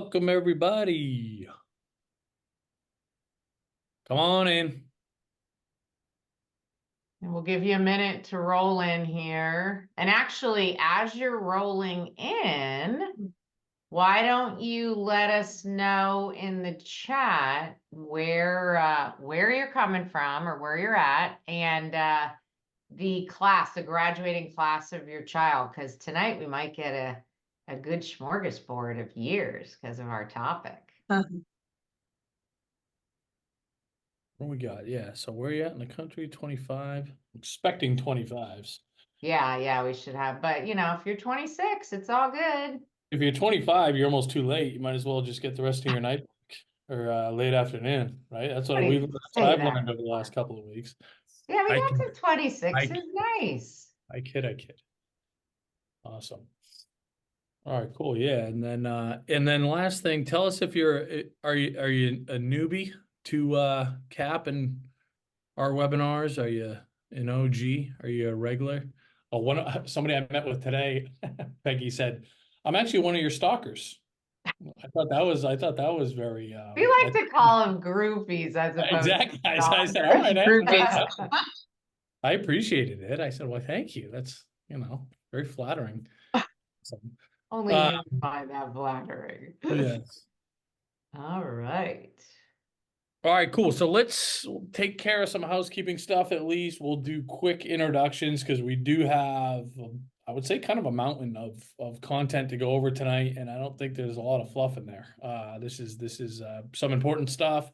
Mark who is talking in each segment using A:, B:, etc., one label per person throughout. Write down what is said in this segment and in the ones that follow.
A: Welcome, everybody. Come on in.
B: And we'll give you a minute to roll in here. And actually, as you're rolling in, why don't you let us know in the chat where you're coming from or where you're at, and the graduating class of your child, because tonight we might get a good smorgasbord of years because of our topic.
A: What we got? Yeah. So where you at in the country? 25. Expecting 25s.
B: Yeah, we should have. But if you're 26, it's all good.
A: If you're 25, you're almost too late. You might as well just get the rest of your night or late afternoon, right? That's
B: What do you
A: what
B: say
A: I've
B: that
A: learned over the last
B: for?
A: couple of weeks.
B: Yeah, we
A: I
B: got
A: kid.
B: to 26
A: I,
B: is nice.
A: I kid. Awesome. All right, cool. Yeah. And then last thing, tell us if are you a newbie to CAP and our webinars? Are you an OG? Are you a regular? Oh, somebody I met with today, Peggy said, "I'm actually one of your stalkers." I thought that was very
B: We like to call them groupies as opposed to
A: exactly. I said, "All right,
B: stalkers.
C: Groupies.
A: I appreciated it." I said, "Well, thank you. That's very flattering." So,
B: Only
A: uh,
B: you find that flattering.
A: yes.
B: All right.
A: All right, cool. So let's take care of some housekeeping stuff at least. We'll do quick introductions because we do have, I would say, kind of a mountain of content to go over tonight, and I don't think there's a lot of fluff in there. This is some important stuff.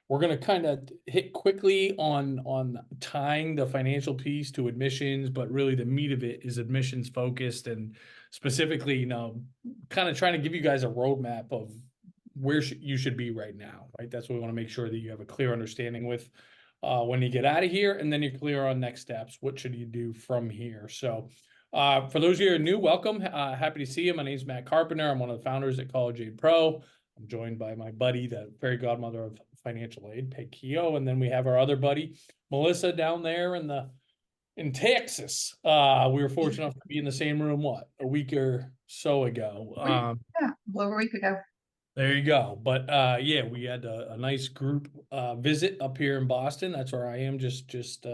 A: We're going to kind of hit quickly on tying the financial piece to admissions, but really the meat of it is admissions focused, and specifically, kind of trying to give you guys a roadmap of where you should be right now, right? That's what we want to make sure that you have a clear understanding with when you get out of here, and then you're clear on next steps. What should you do from here? So for those of you who are new, welcome. Happy to see you. My name is Matt Carpenter. I'm one of the founders at College Aid Pro. I'm joined by my buddy, the fairy godmother of financial aid, Keough, and then we have our other buddy, Melissa, down there in Texas. We were fortunate enough to be in the same room, a week or so ago.
C: Yeah, over a week ago.
A: There you go. But yeah, we had a nice group visit up here in Boston. That's where I am, just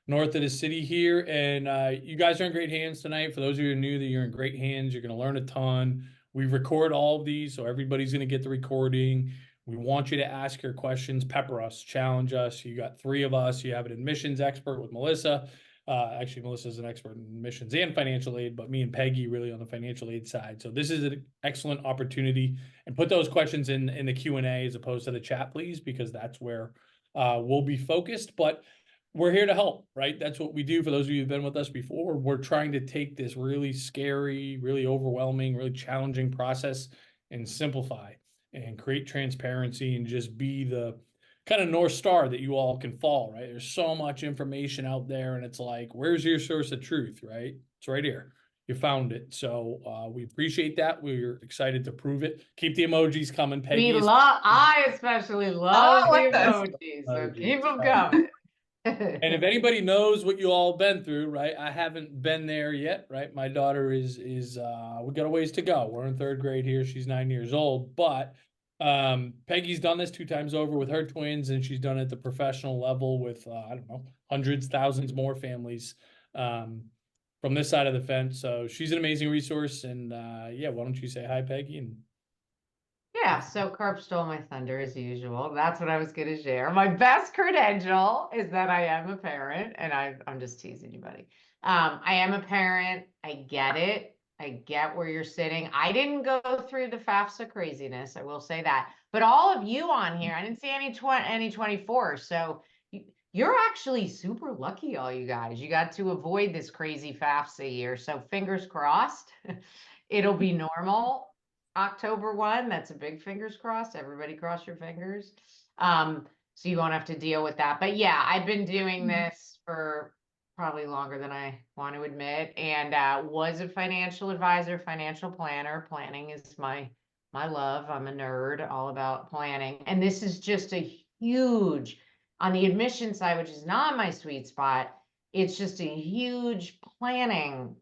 A: north of the city here. And you guys are in great hands tonight. For those of you who are new, that you're in great hands. You're going to learn a ton. We record all of these, so everybody's going to get the recording. We want you to ask your questions, pepper us, challenge us. You got three of us. You have an admissions expert with Melissa. Actually, Melissa's an expert in admissions and financial aid, but me and Peggy really on the financial aid side. So this is an excellent opportunity. And put those questions in the Q&A as opposed to the chat, please, because that's where we'll be focused. But we're here to help, right? That's what we do. For those of you who've been with us before, we're trying to take this really scary, really overwhelming, really challenging process and simplify and create transparency and just be the kind of North Star that you all can follow, right? There's so much information out there, and it's like, where's your source of truth, right? It's right here. You found it. So we appreciate that. We're excited to prove it. Keep the emojis coming, Peggy.
B: I especially love the
C: like this.
B: emojis, so keep them coming.
A: And if anybody knows what you all been through, right? I haven't been there yet, right? My daughter is we got a ways to go. We're in third grade here. She's 9 years old, but Peggy's done this 2 times over with her twins, and she's done it at the professional level with I don't know, hundreds, thousands more families from this side of the fence. So she's an amazing resource. And yeah, why don't you say hi, Peggy? And
B: Yeah, so Carp stole my thunder as usual. That's what I was going to share. My best credential is that I am a parent, and I'm just teasing you, buddy. I am a parent. I get it. I get where you're sitting. I didn't go through the FAFSA craziness. I will say that. But all of you on here, I didn't see any 24. So you're actually super lucky, all you guys. You got to avoid this crazy FAFSA year. So fingers crossed, it'll be normal. October 1, that's a big fingers crossed. Everybody cross your fingers. So you won't have to deal with that. But yeah, I've been doing this for probably longer than I want to admit, and was a financial advisor, financial planner. Planning is my love. I'm a nerd, all about planning. And this is just a huge, on the admission side, which is not my sweet spot, it's just a huge planning.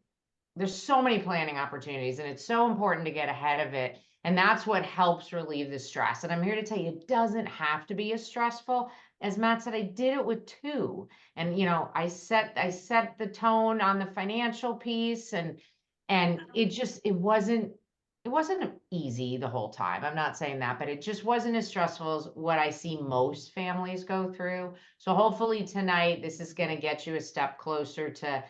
B: There's so many planning opportunities, and it's so important to get ahead of it. And that's what helps relieve the stress. And I'm here to tell you, it doesn't have to be as stressful. As Matt said, I did it with two. And I set the tone on the financial piece, and it wasn't easy the whole time. I'm not saying that, but it just wasn't as stressful as what I see most families go through. So hopefully tonight, this is going to get you a step closer to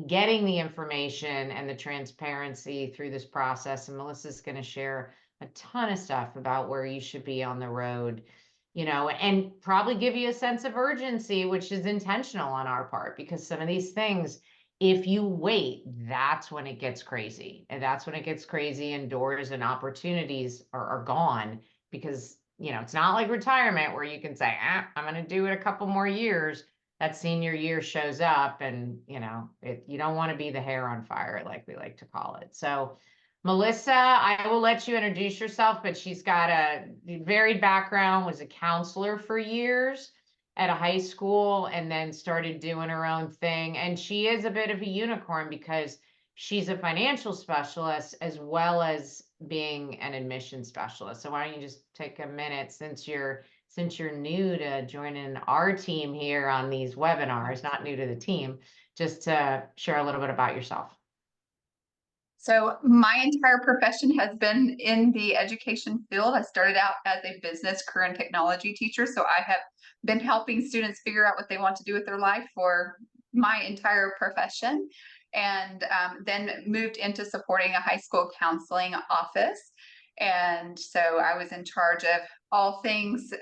B: getting the information and the transparency through this process. And Melissa's going to share a ton of stuff about where you should be on the road, and probably give you a sense of urgency, which is intentional on our part, because some of these things, if you wait, that's when it gets crazy. And that's when it gets crazy, and doors and opportunities are gone, because, it's not like retirement where you can say, I'm going to do it a couple more years. That senior year shows up, and, you don't want to be the hair on fire, like we like to call it. So Melissa, I will let you introduce yourself, but she's got a varied background, was a counselor for years at a high school, and then started doing her own thing. And she is a bit of a unicorn because she's a financial specialist as well as being an admission specialist. So why don't you just take a minute, since you're new to joining our team here on these webinars, not new to the team, just to share a little bit about yourself.
C: So my entire profession has been in the education field. I started out as a business career and technology teacher. So I have been helping students figure out what they want to do with their life for my entire profession. And then moved into supporting a high school counseling office. And so I was in charge of all things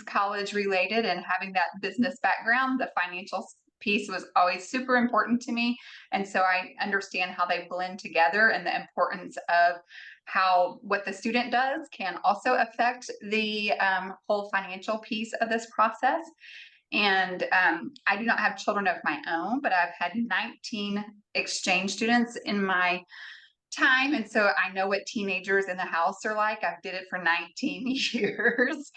C: college related, and having that business background, the financial piece was always super important to me. And so I understand how they blend together, and the importance of how what the student does can also affect the whole financial piece of this process. And I do not have children of my own, but I've had 19 exchange students in my time. And so I know what teenagers in the house are like. I've did it for 19 years.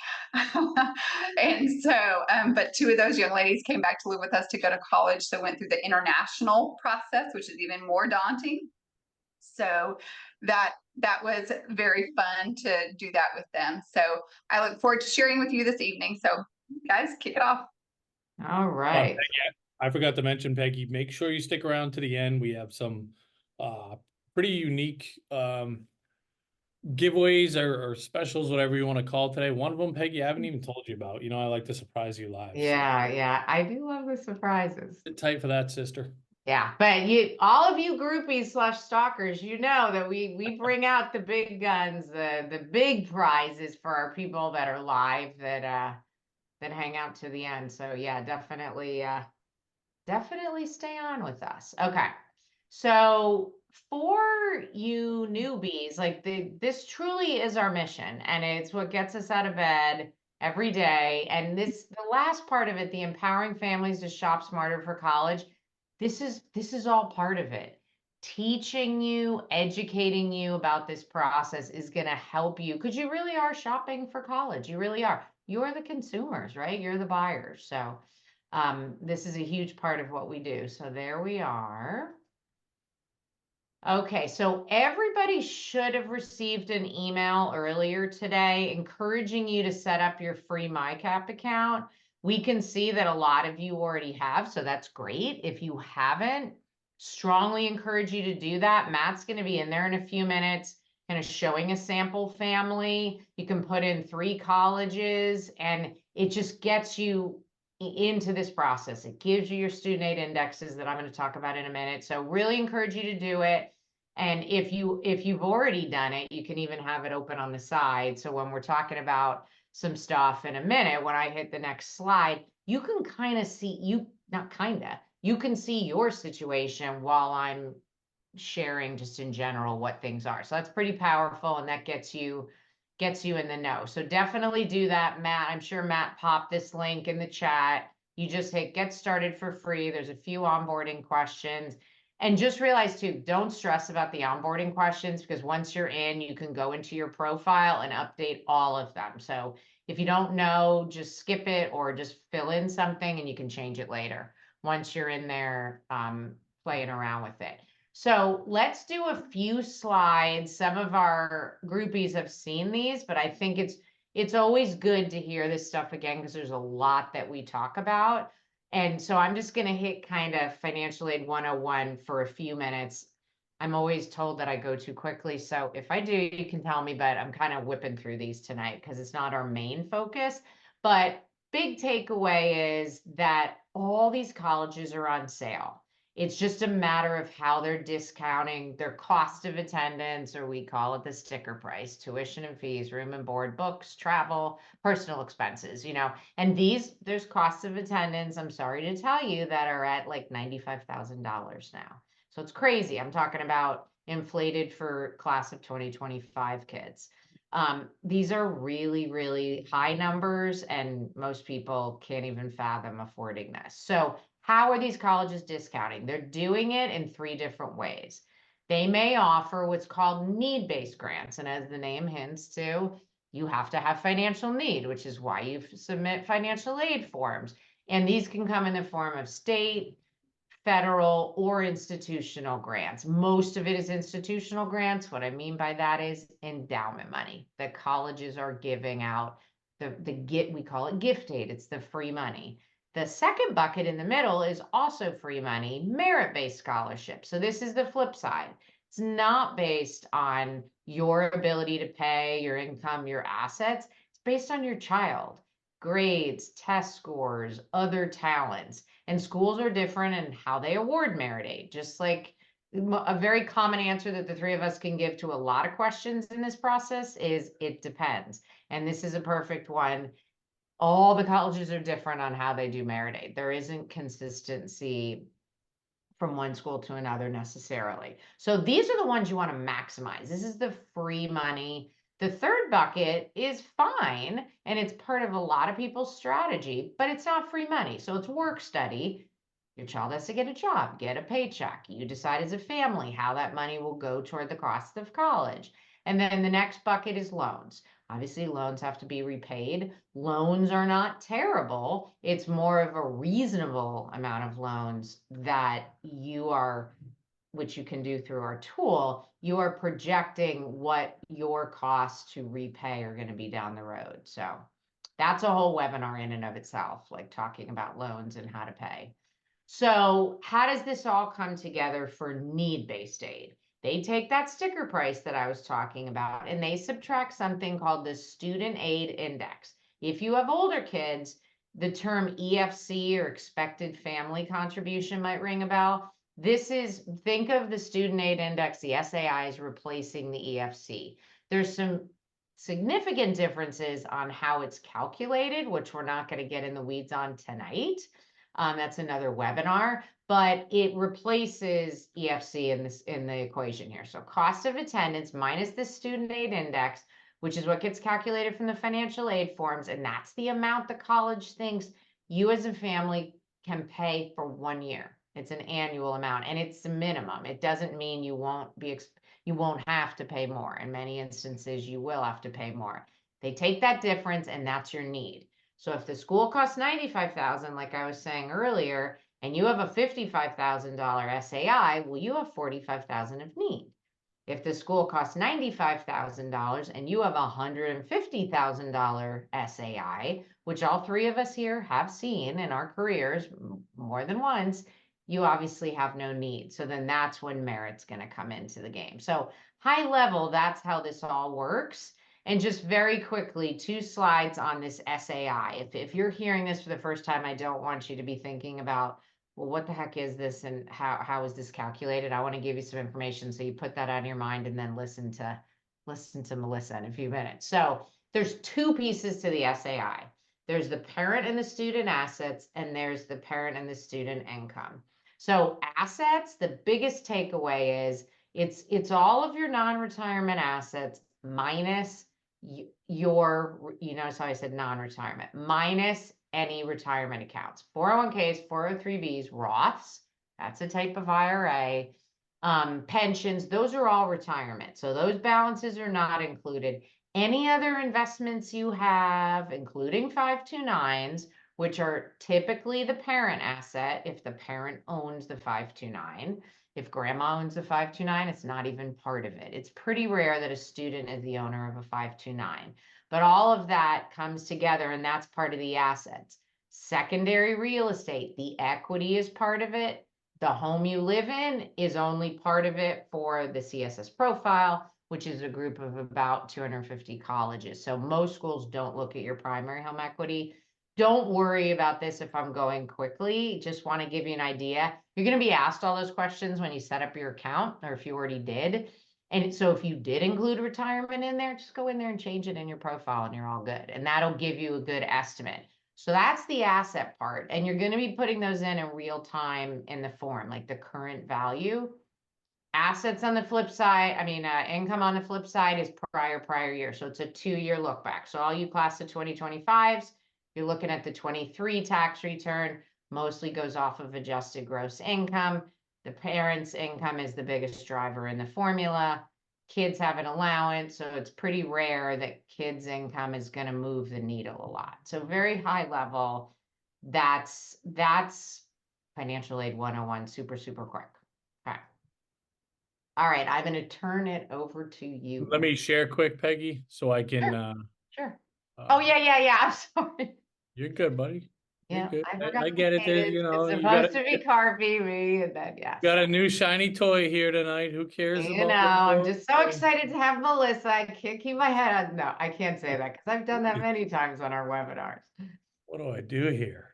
C: And so, but two of those young ladies came back to live with us to go to college. So went through the international process, which is even more daunting. So that was very fun to do that with them. So I look forward to sharing with you this evening. So guys, kick it off.
B: All right.
A: Peggy, I forgot to mention, Peggy, make sure you stick around to the end. We have some pretty unique giveaways or specials, whatever you want to call it today. One of them, Peggy, I haven't even told you about. I like to surprise you live.
B: Yeah, I do love the surprises.
A: Sit tight for that, sister.
B: Yeah, but all of you groupies / stalkers, that we bring out the big guns, the big prizes for our people that are live, that hang out to the end. So yeah, definitely stay on with us. Okay. So for you newbies, this truly is our mission, and it's what gets us out of bed every day. And the last part of it, the empowering families to shop smarter for college, this is all part of it. Teaching you, educating you about this process is going to help you, because you really are shopping for college. You really are. You're the consumers, right? You're the buyers. So this is a huge part of what we do. So there we are. Okay, so everybody should have received an email earlier today encouraging you to set up your free MyCap account. We can see that a lot of you already have, so that's great. If you haven't, strongly encourage you to do that. Matt's going to be in there in a few minutes, kind of showing a sample family. You can put in 3 colleges, and it just gets you into this process. It gives you your student aid indexes that I'm going to talk about in a minute. So really encourage you to do it. And if you've already done it, you can even have it open on the side. So when we're talking about some stuff in a minute, when I hit the next slide, you can kind of see, you can see your situation while I'm sharing just in general what things are. So that's pretty powerful, and that gets you in the know. So definitely do that. Matt, I'm sure Matt popped this link in the chat. You just hit get started for free. There's a few onboarding questions. And just realize too, don't stress about the onboarding questions, because once you're in, you can go into your profile and update all of them. So if you don't know, just skip it or just fill in something and you can change it later once you're in there playing around with it. So let's do a few slides. Some of our groupies have seen these, but I think it's always good to hear this stuff again because there's a lot that we talk about. And so I'm just going to hit kind of financial aid 101 for a few minutes. I'm always told that I go too quickly. So if I do, you can tell me, but I'm kind of whipping through these tonight because it's not our main focus. But big takeaway is that all these colleges are on sale. It's just a matter of how they're discounting their cost of attendance, or we call it the sticker price, tuition and fees, room and board, books, travel, personal expenses, and there's costs of attendance, I'm sorry to tell you, that are at like $95,000 now. So it's crazy. I'm talking about inflated for class of 2025 kids. These are really, really high numbers, and most people can't even fathom affording this. So how are these colleges discounting? They're doing it in 3 different ways. They may offer what's called need-based grants. And as the name hints to, you have to have financial need, which is why you submit financial aid forms. And these can come in the form of state, federal, or institutional grants. Most of it is institutional grants. What I mean by that is endowment money that colleges are giving out. We call it gift aid. It's the free money. The second bucket in the middle is also free money, merit-based scholarship. So this is the flip side. It's not based on your ability to pay, your income, your assets. It's based on your child, grades, test scores, other talents. And schools are different in how they award merit aid. Just like a very common answer that the 3 of us can give to a lot of questions in this process is it depends. And this is a perfect one. All the colleges are different on how they do merit aid. There isn't consistency from one school to another necessarily. So these are the ones you want to maximize. This is the free money. The third bucket is fine, and it's part of a lot of people's strategy, but it's not free money. So it's work study. Your child has to get a job, get a paycheck. You decide as a family how that money will go toward the cost of college. And then the next bucket is loans. Obviously, loans have to be repaid. Loans are not terrible. It's more of a reasonable amount of loans that which you can do through our tool. You are projecting what your costs to repay are going to be down the road. So that's a whole webinar in and of itself, like talking about loans and how to pay. So how does this all come together for need-based aid? They take that sticker price that I was talking about and they subtract something called the student aid index. If you have older kids, the term EFC, or expected family contribution, might ring a bell. Think of the student aid index, the SAI, is replacing the EFC. There's some significant differences on how it's calculated, which we're not going to get in the weeds on tonight. That's another webinar, but it replaces EFC in the equation here. So cost of attendance minus the student aid index, which is what gets calculated from the financial aid forms. And that's the amount the college thinks you as a family can pay for 1 year. It's an annual amount, and it's the minimum. It doesn't mean you won't have to pay more. In many instances, you will have to pay more. They take that difference, and that's your need. So if the school costs $95,000, like I was saying earlier, and you have a $55,000 SAI, well, you have $45,000 of need. If the school costs $95,000 and you have a $150,000 SAI, which all 3 of us here have seen in our careers more than once, you obviously have no need. So then that's when merit's going to come into the game. So high level, that's how this all works. And just very quickly, 2 slides on this SAI. If you're hearing this for the first time, I don't want you to be thinking about, well, what the heck is this and how is this calculated? I want to give you some information so you put that on your mind and then listen to Melissa in a few minutes. So there's 2 pieces to the SAI. There's the parent and the student assets, and there's the parent and the student income. So assets, the biggest takeaway is it's all of your non-retirement assets minus your, so I said non-retirement, minus any retirement accounts, 401ks, 403bs, Roths, that's a type of IRA, pensions, those are all retirement. So those balances are not included. Any other investments you have, including 529s, which are typically the parent asset if the parent owns the 529. If grandma owns the 529, it's not even part of it. It's pretty rare that a student is the owner of a 529, but all of that comes together and that's part of the assets. Secondary real estate, the equity is part of it. The home you live in is only part of it for the CSS profile, which is a group of about 250 colleges. So most schools don't look at your primary home equity. Don't worry about this if I'm going quickly. Just want to give you an idea. You're going to be asked all those questions when you set up your account, or if you already did. And so if you did include retirement in there, just go in there and change it in your profile and you're all good. And that'll give you a good estimate. So that's the asset part. And you're going to be putting those in real time in the form, like the current value. Assets on the flip side, income on the flip side is prior year. So it's a 2-year look back. So all you class of 2025s, you're looking at the 23 tax return, mostly goes off of adjusted gross income. The parent's income is the biggest driver in the formula. Kids have an allowance, so it's pretty rare that kids' income is going to move the needle a lot. So very high level, that's financial aid 101, super, super quick. Okay. All right, I'm going to turn it over to you.
A: Let me share quick, Peggy, so I can.
B: Sure. Oh, yeah. I'm sorry.
A: You're good, buddy. You're
B: Yeah,
A: good.
B: I forgot
A: I get it. There,
B: It's
A: you
B: supposed to be Carpy me, and then yes.
A: got a new shiny toy here tonight. Who cares
B: You
A: about?
B: know, I'm just so excited to have Melissa. I can't keep my head on. No, I can't say that because I've done that many times on our webinars.
A: What do I do here?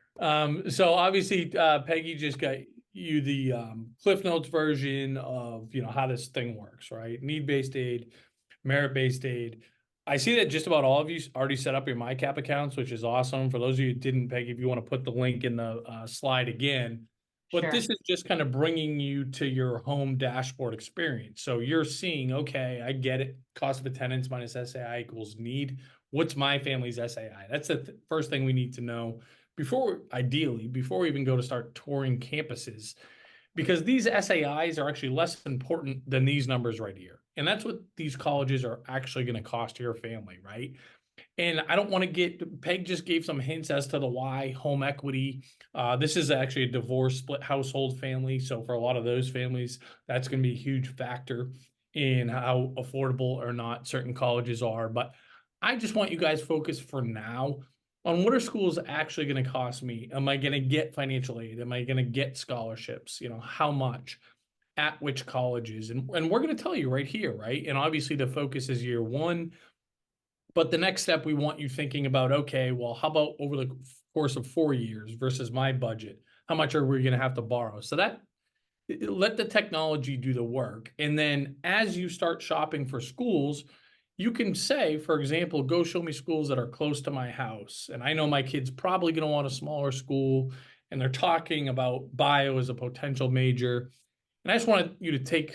A: So obviously, Peggy just got you the Cliff Notes version of how this thing works, right? Need-based aid, merit-based aid. I see that just about all of you already set up your MyCap accounts, which is awesome. For those of you who didn't, Peggy, if you want to put the link in the slide again. But this is just kind of bringing you to your home dashboard experience. So you're seeing, okay, I get it. Cost of attendance minus SAI equals need. What's my family's SAI? That's the first thing we need to know before we even go to start touring campuses, because these SAIs are actually less important than these numbers right here. And that's what these colleges are actually going to cost your family, right? And I don't want to Peg just gave some hints as to the why home equity. This is actually a divorce split household family. So for a lot of those families, that's going to be a huge factor in how affordable or not certain colleges are. But I just want you guys focused for now on what are schools actually going to cost me? Am I going to get financial aid? Am I going to get scholarships? How much? At which colleges? And we're going to tell you right here, right? And obviously the focus is year one. But the next step, we want you thinking about, okay, well, how about over the course of 4 years versus my budget? How much are we going to have to borrow? So let the technology do the work. And then as you start shopping for schools, you can say, for example, go show me schools that are close to my house. And I know my kid's probably going to want a smaller school, and they're talking about bio as a potential major. And I just want you to take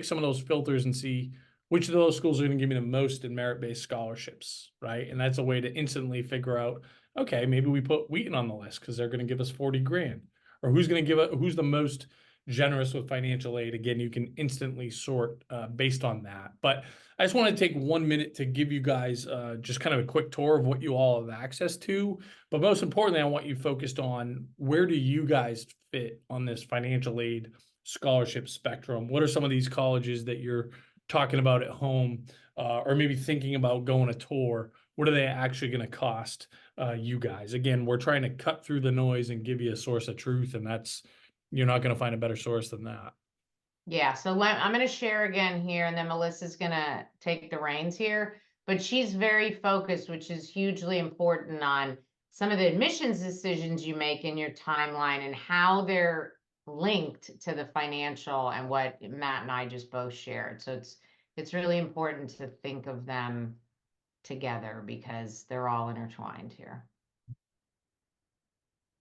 A: some of those filters and see which of those schools are going to give me the most in merit-based scholarships, right? And that's a way to instantly figure out, okay, maybe we put Wheaton on the list because they're going to give us 40 grand, or who's the most generous with financial aid. Again, you can instantly sort based on that. But I just want to take 1 minute to give you guys just kind of a quick tour of what you all have access to. But most importantly, I want you focused on, where do you guys fit on this financial aid scholarship spectrum? What are some of these colleges that you're talking about at home, or maybe thinking about going a tour? What are they actually going to cost you guys? Again, we're trying to cut through the noise and give you a source of truth, and you're not going to find a better source than that.
B: Yeah, so I'm going to share again here, and then Melissa's going to take the reins here. But she's very focused, which is hugely important, on some of the admissions decisions you make in your timeline and how they're linked to the financial and what Matt and I just both shared. So it's really important to think of them together because they're all intertwined here.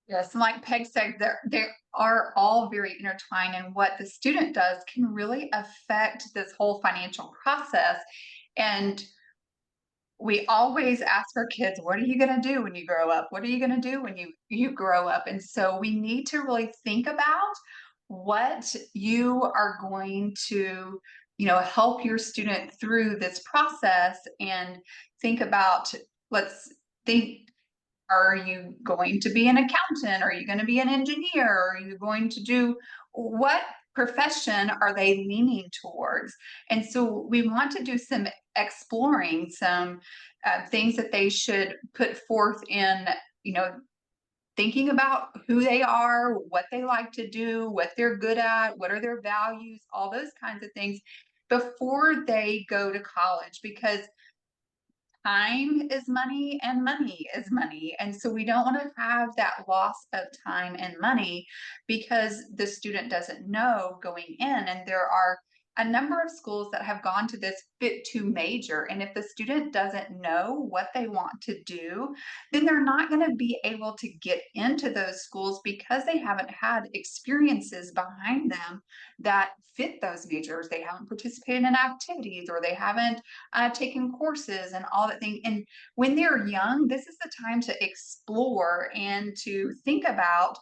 C: Yes, and like Peg said, they are all very intertwined, and what the student does can really affect this whole financial process. And we always ask our kids, what are you going to do when you grow up? What are you going to do when you grow up? And so we need to really think about what you are going to, help your student through this process, and think about, let's think Are you going to be an accountant? Are you going to be an engineer? Are you going to do what profession are they leaning towards? And so we want to do some exploring, some things that they should put forth in, you know, thinking about who they are, what they like to do, what they're good at, what are their values, all those kinds of things before they go to college, because time is money and money is money. And so we don't want to have that loss of time and money because the student doesn't know going in. And there are a number of schools that have gone to this fit to major. And if the student doesn't know what they want to do, then they're not going to be able to get into those schools because they haven't had experiences behind them that fit those majors. They haven't participated in activities, or they haven't taken courses and all that thing. And when they're young, this is the time to explore and to think about,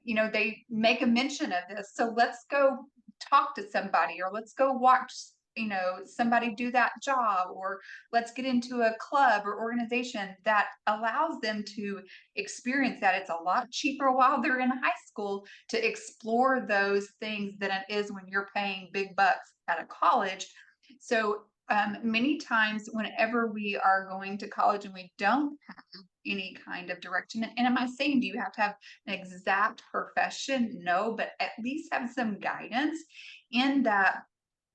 C: you know, they make a mention of this. So let's go talk to somebody, or let's go watch, you know, somebody do that job, or let's get into a club or organization that allows them to experience that. It's a lot cheaper while they're in high school to explore those things than it is when you're paying big bucks at a college. So many times whenever we are going to college and we don't have any kind of direction, and am I saying, do you have to have an exact profession? No, but at least have some guidance in that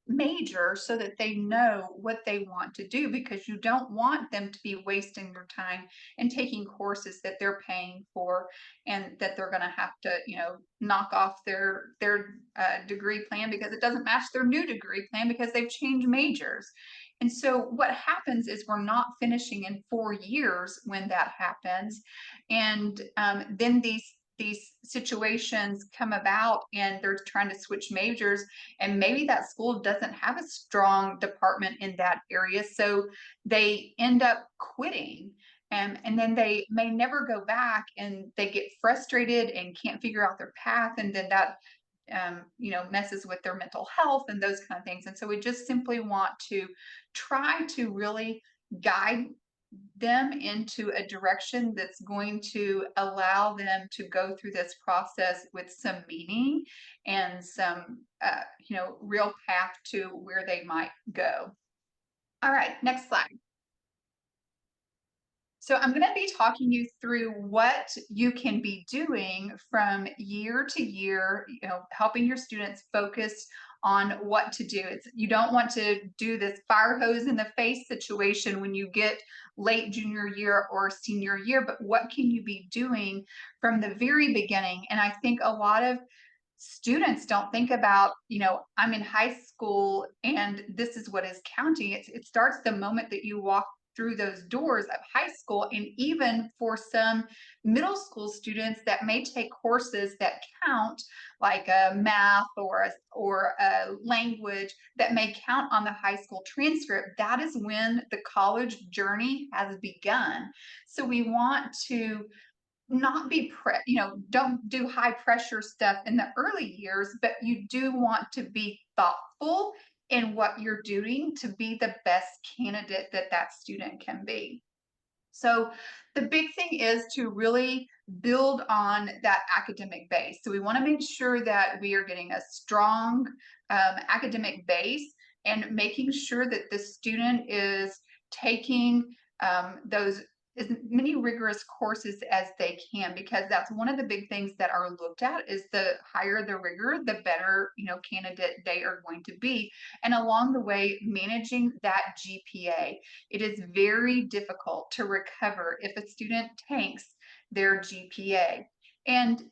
C: major so that they know what they want to do, because you don't want them to be wasting their time and taking courses that they're paying for and that they're going to have to, you know, knock off their degree plan because it doesn't match their new degree plan because they've changed majors. And so what happens is we're not finishing in 4 years when that happens. And then these situations come about and they're trying to switch majors, and maybe that school doesn't have a strong department in that area, so they end up quitting. And then they may never go back, and they get frustrated and can't figure out their path, and then that you know, messes with their mental health and those kind of things. And so we just simply want to try to really guide them into a direction that's going to allow them to go through this process with some meaning and some, you know, real path to where they might go. All right, next slide. So I'm going to be talking you through what you can be doing from year to year, you know, helping your students focus on what to do. You don't want to do this fire hose in the face situation when you get late junior year or senior year, but what can you be doing from the very beginning? And I think a lot of students don't think about, you know, I'm in high school and this is what is counting. It starts the moment that you walk through those doors of high school. And even for some middle school students that may take courses that count, like a math or a language that may count on the high school transcript, that is when the college journey has begun. So we want to not be you know, don't do high pressure stuff in the early years, but you do want to be thoughtful in what you're doing to be the best candidate that that student can be. So the big thing is to really build on that academic base. So we want to make sure that we are getting a strong academic base and making sure that the student is taking those as many rigorous courses as they can, because that's one of the big things that are looked at. Is the higher the rigor, the better, you know, candidate they are going to be. And along the way, managing that GPA. It is very difficult to recover if a student tanks their GPA. And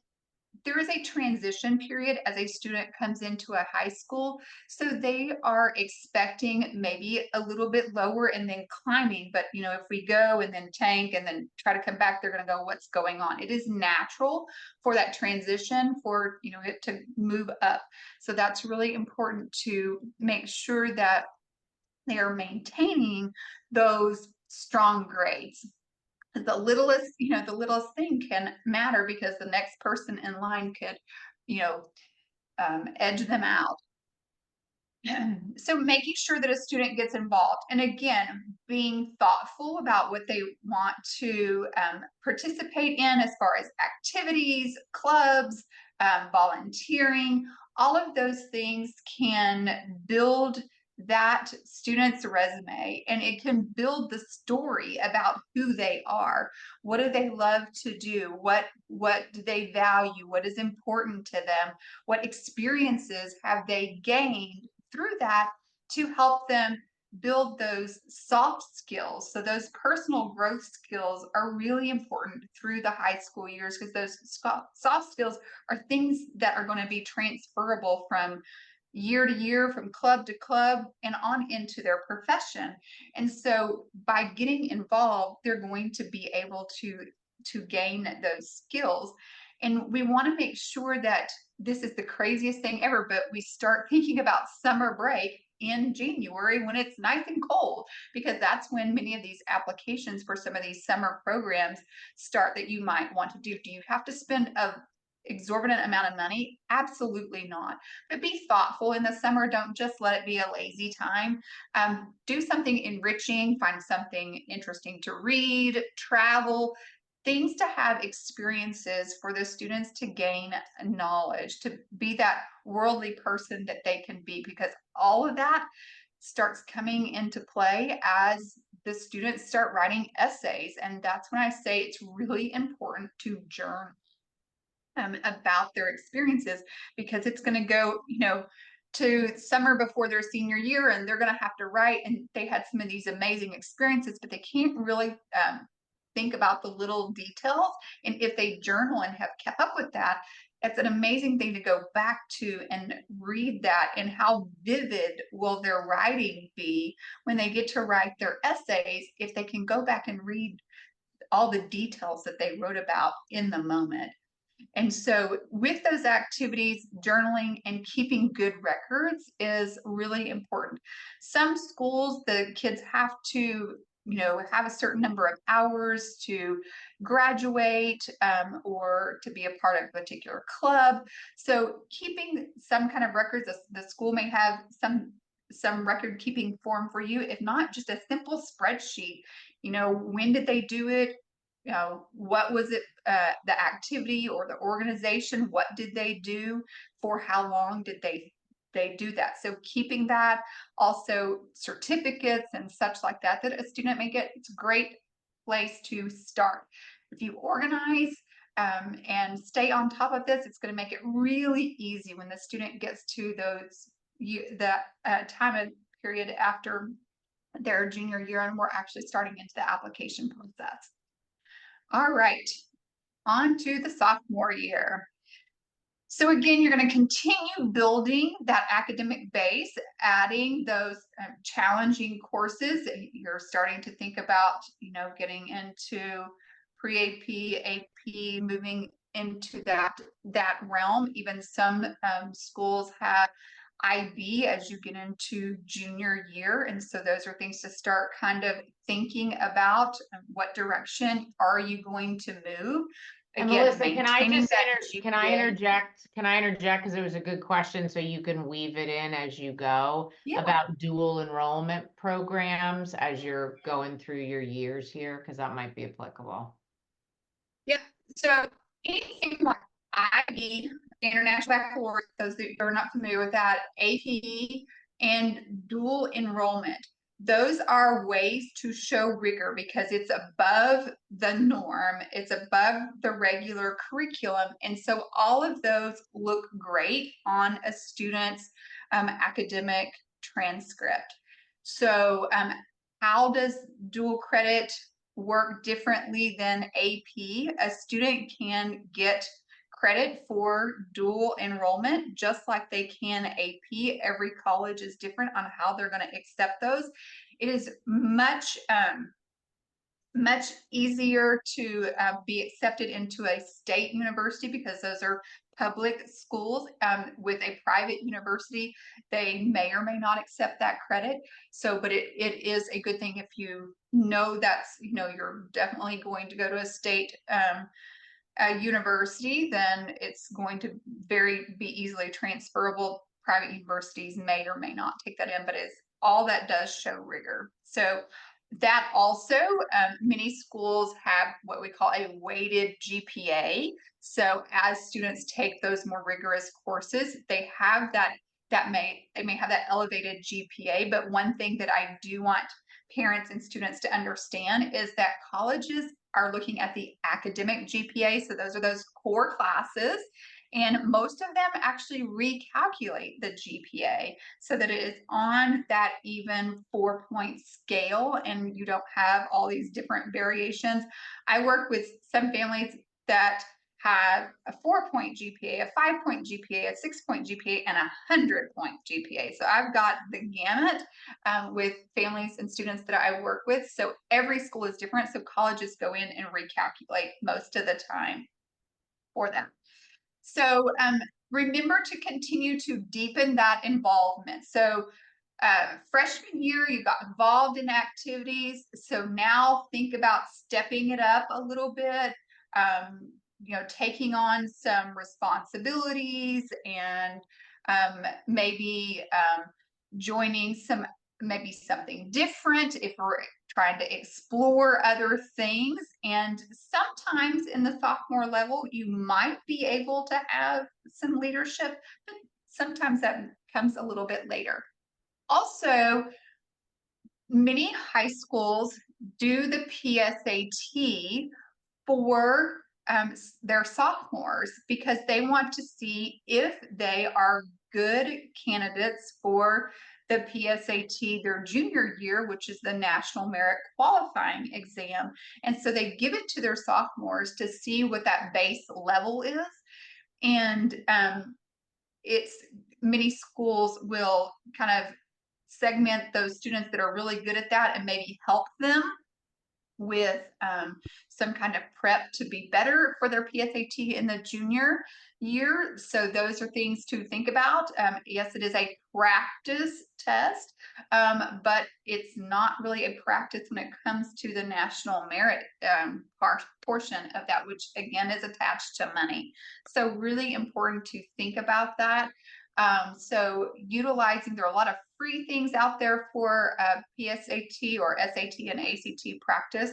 C: there is a transition period as a student comes into a high school. So they are expecting maybe a little bit lower and then climbing. But, you know, if we go and then tank and then try to come back, they're going to go, what's going on? It is natural for that transition, for, you know, it to move up. So that's really important to make sure that they are maintaining those strong grades. The littlest, you know, the littlest thing can matter because the next person in line could, you know, edge them out. So making sure that a student gets involved, and again, being thoughtful about what they want to participate in as far as activities, clubs, volunteering, all of those things can build that student's resume, and it can build the story about who they are. What do they love to do? What do they value? What is important to them? What experiences have they gained through that to help them build those soft skills? So those personal growth skills are really important through the high school years, because those soft skills are things that are going to be transferable from year to year, from club to club, and on into their profession. And so by getting involved, they're going to be able to gain those skills. And we want to make sure that, this is the craziest thing ever, but we start thinking about summer break in January when it's nice and cold, because that's when many of these applications for some of these summer programs start that you might want to do. Do you have to spend a exorbitant amount of money? Absolutely not. But be thoughtful in the summer. Don't just let it be a lazy time. Do something enriching, find something interesting to read, travel, things to have experiences for the students to gain knowledge, to be that worldly person that they can be, because all of that starts coming into play as the students start writing essays. And that's when I say it's really important to journal about their experiences, because it's going to go, to summer before their senior year, and they're going to have to write, and they had some of these amazing experiences, but they can't really think about the little details. And if they journal and have kept up with that, it's an amazing thing to go back to and read that. And how vivid will their writing be when they get to write their essays, if they can go back and read all the details that they wrote about in the moment. And so with those activities, journaling and keeping good records is really important. Some schools, the kids have to, have a certain number of hours to graduate, or to be a part of a particular club. So keeping some kind of records, the school may have some record keeping form for you. If not, just a simple spreadsheet. When did they do it? What was it, the activity or the organization, what did they do, for how long did they do that? So keeping that, also certificates and such like that a student may get, it's a great place to start. If you organize and stay on top of this, it's going to make it really easy when the student gets to that time of period after their junior year, and we're actually starting into the application process. All right, on to the sophomore year. So again, you're going to continue building that academic base, adding those challenging courses. You're starting to think about, getting into pre-AP, AP, moving into that realm. Even some schools have IB as you get into junior year. And so those are things to start kind of thinking about. What direction are you going to move?
B: And
C: Again,
B: Melissa, can I just can I
C: GPA.
B: interject? Can I interject, because it was a good question, so you can weave it in as you go,
C: Yeah.
B: about dual enrollment programs as you're going through your years here, because that might be applicable.
C: Yeah. So anything like IB, International Baccalaureate, those that are not familiar with that, AP, and dual enrollment, those are ways to show rigor, because it's above the norm, it's above the regular curriculum. And so all of those look great on a student's academic transcript. So how does dual credit work differently than AP? A student can get credit for dual enrollment just like they can AP. Every college is different on how they're going to accept those. It is much easier to be accepted into a state university, because those are public schools. With a private university, they may or may not accept that credit. So, but it is a good thing if you know that's, you're definitely going to go to a state university, then it's going to be easily transferable private universities may or may not take that in, but it's all that does show rigor. So that also, many schools have what we call a weighted GPA. So as students take those more rigorous courses, they have they may have that elevated GPA. But one thing that I do want parents and students to understand is that colleges are looking at the academic GPA. So those are those core classes. And most of them actually recalculate the GPA so that it is on that even 4-point scale and you don't have all these different variations. I work with some families that have a 4-point GPA, a 5-point GPA, a 6-point GPA, and a 100-point GPA. So I've got the gamut with families and students that I work with. So every school is different. So colleges go in and recalculate most of the time for them. So remember to continue to deepen that involvement. So freshman year, you got involved in activities. So now think about stepping it up a little bit, taking on some responsibilities and maybe joining maybe something different if we're trying to explore other things. And sometimes in the sophomore level, you might be able to have some leadership, but sometimes that comes a little bit later. Also, many high schools do the PSAT for their sophomores because they want to see if they are good candidates for the PSAT their junior year, which is the National Merit Qualifying Exam. And so they give it to their sophomores to see what that base level is. And many schools will kind of segment those students that are really good at that and maybe help them with some kind of prep to be better for their PSAT in the junior year. So those are things to think about. Yes, it is a practice test, but it's not really a practice when it comes to the national merit portion of that, which again is attached to money. So really important to think about that. So utilizing, there are a lot of free things out there for PSAT or SAT and ACT practice.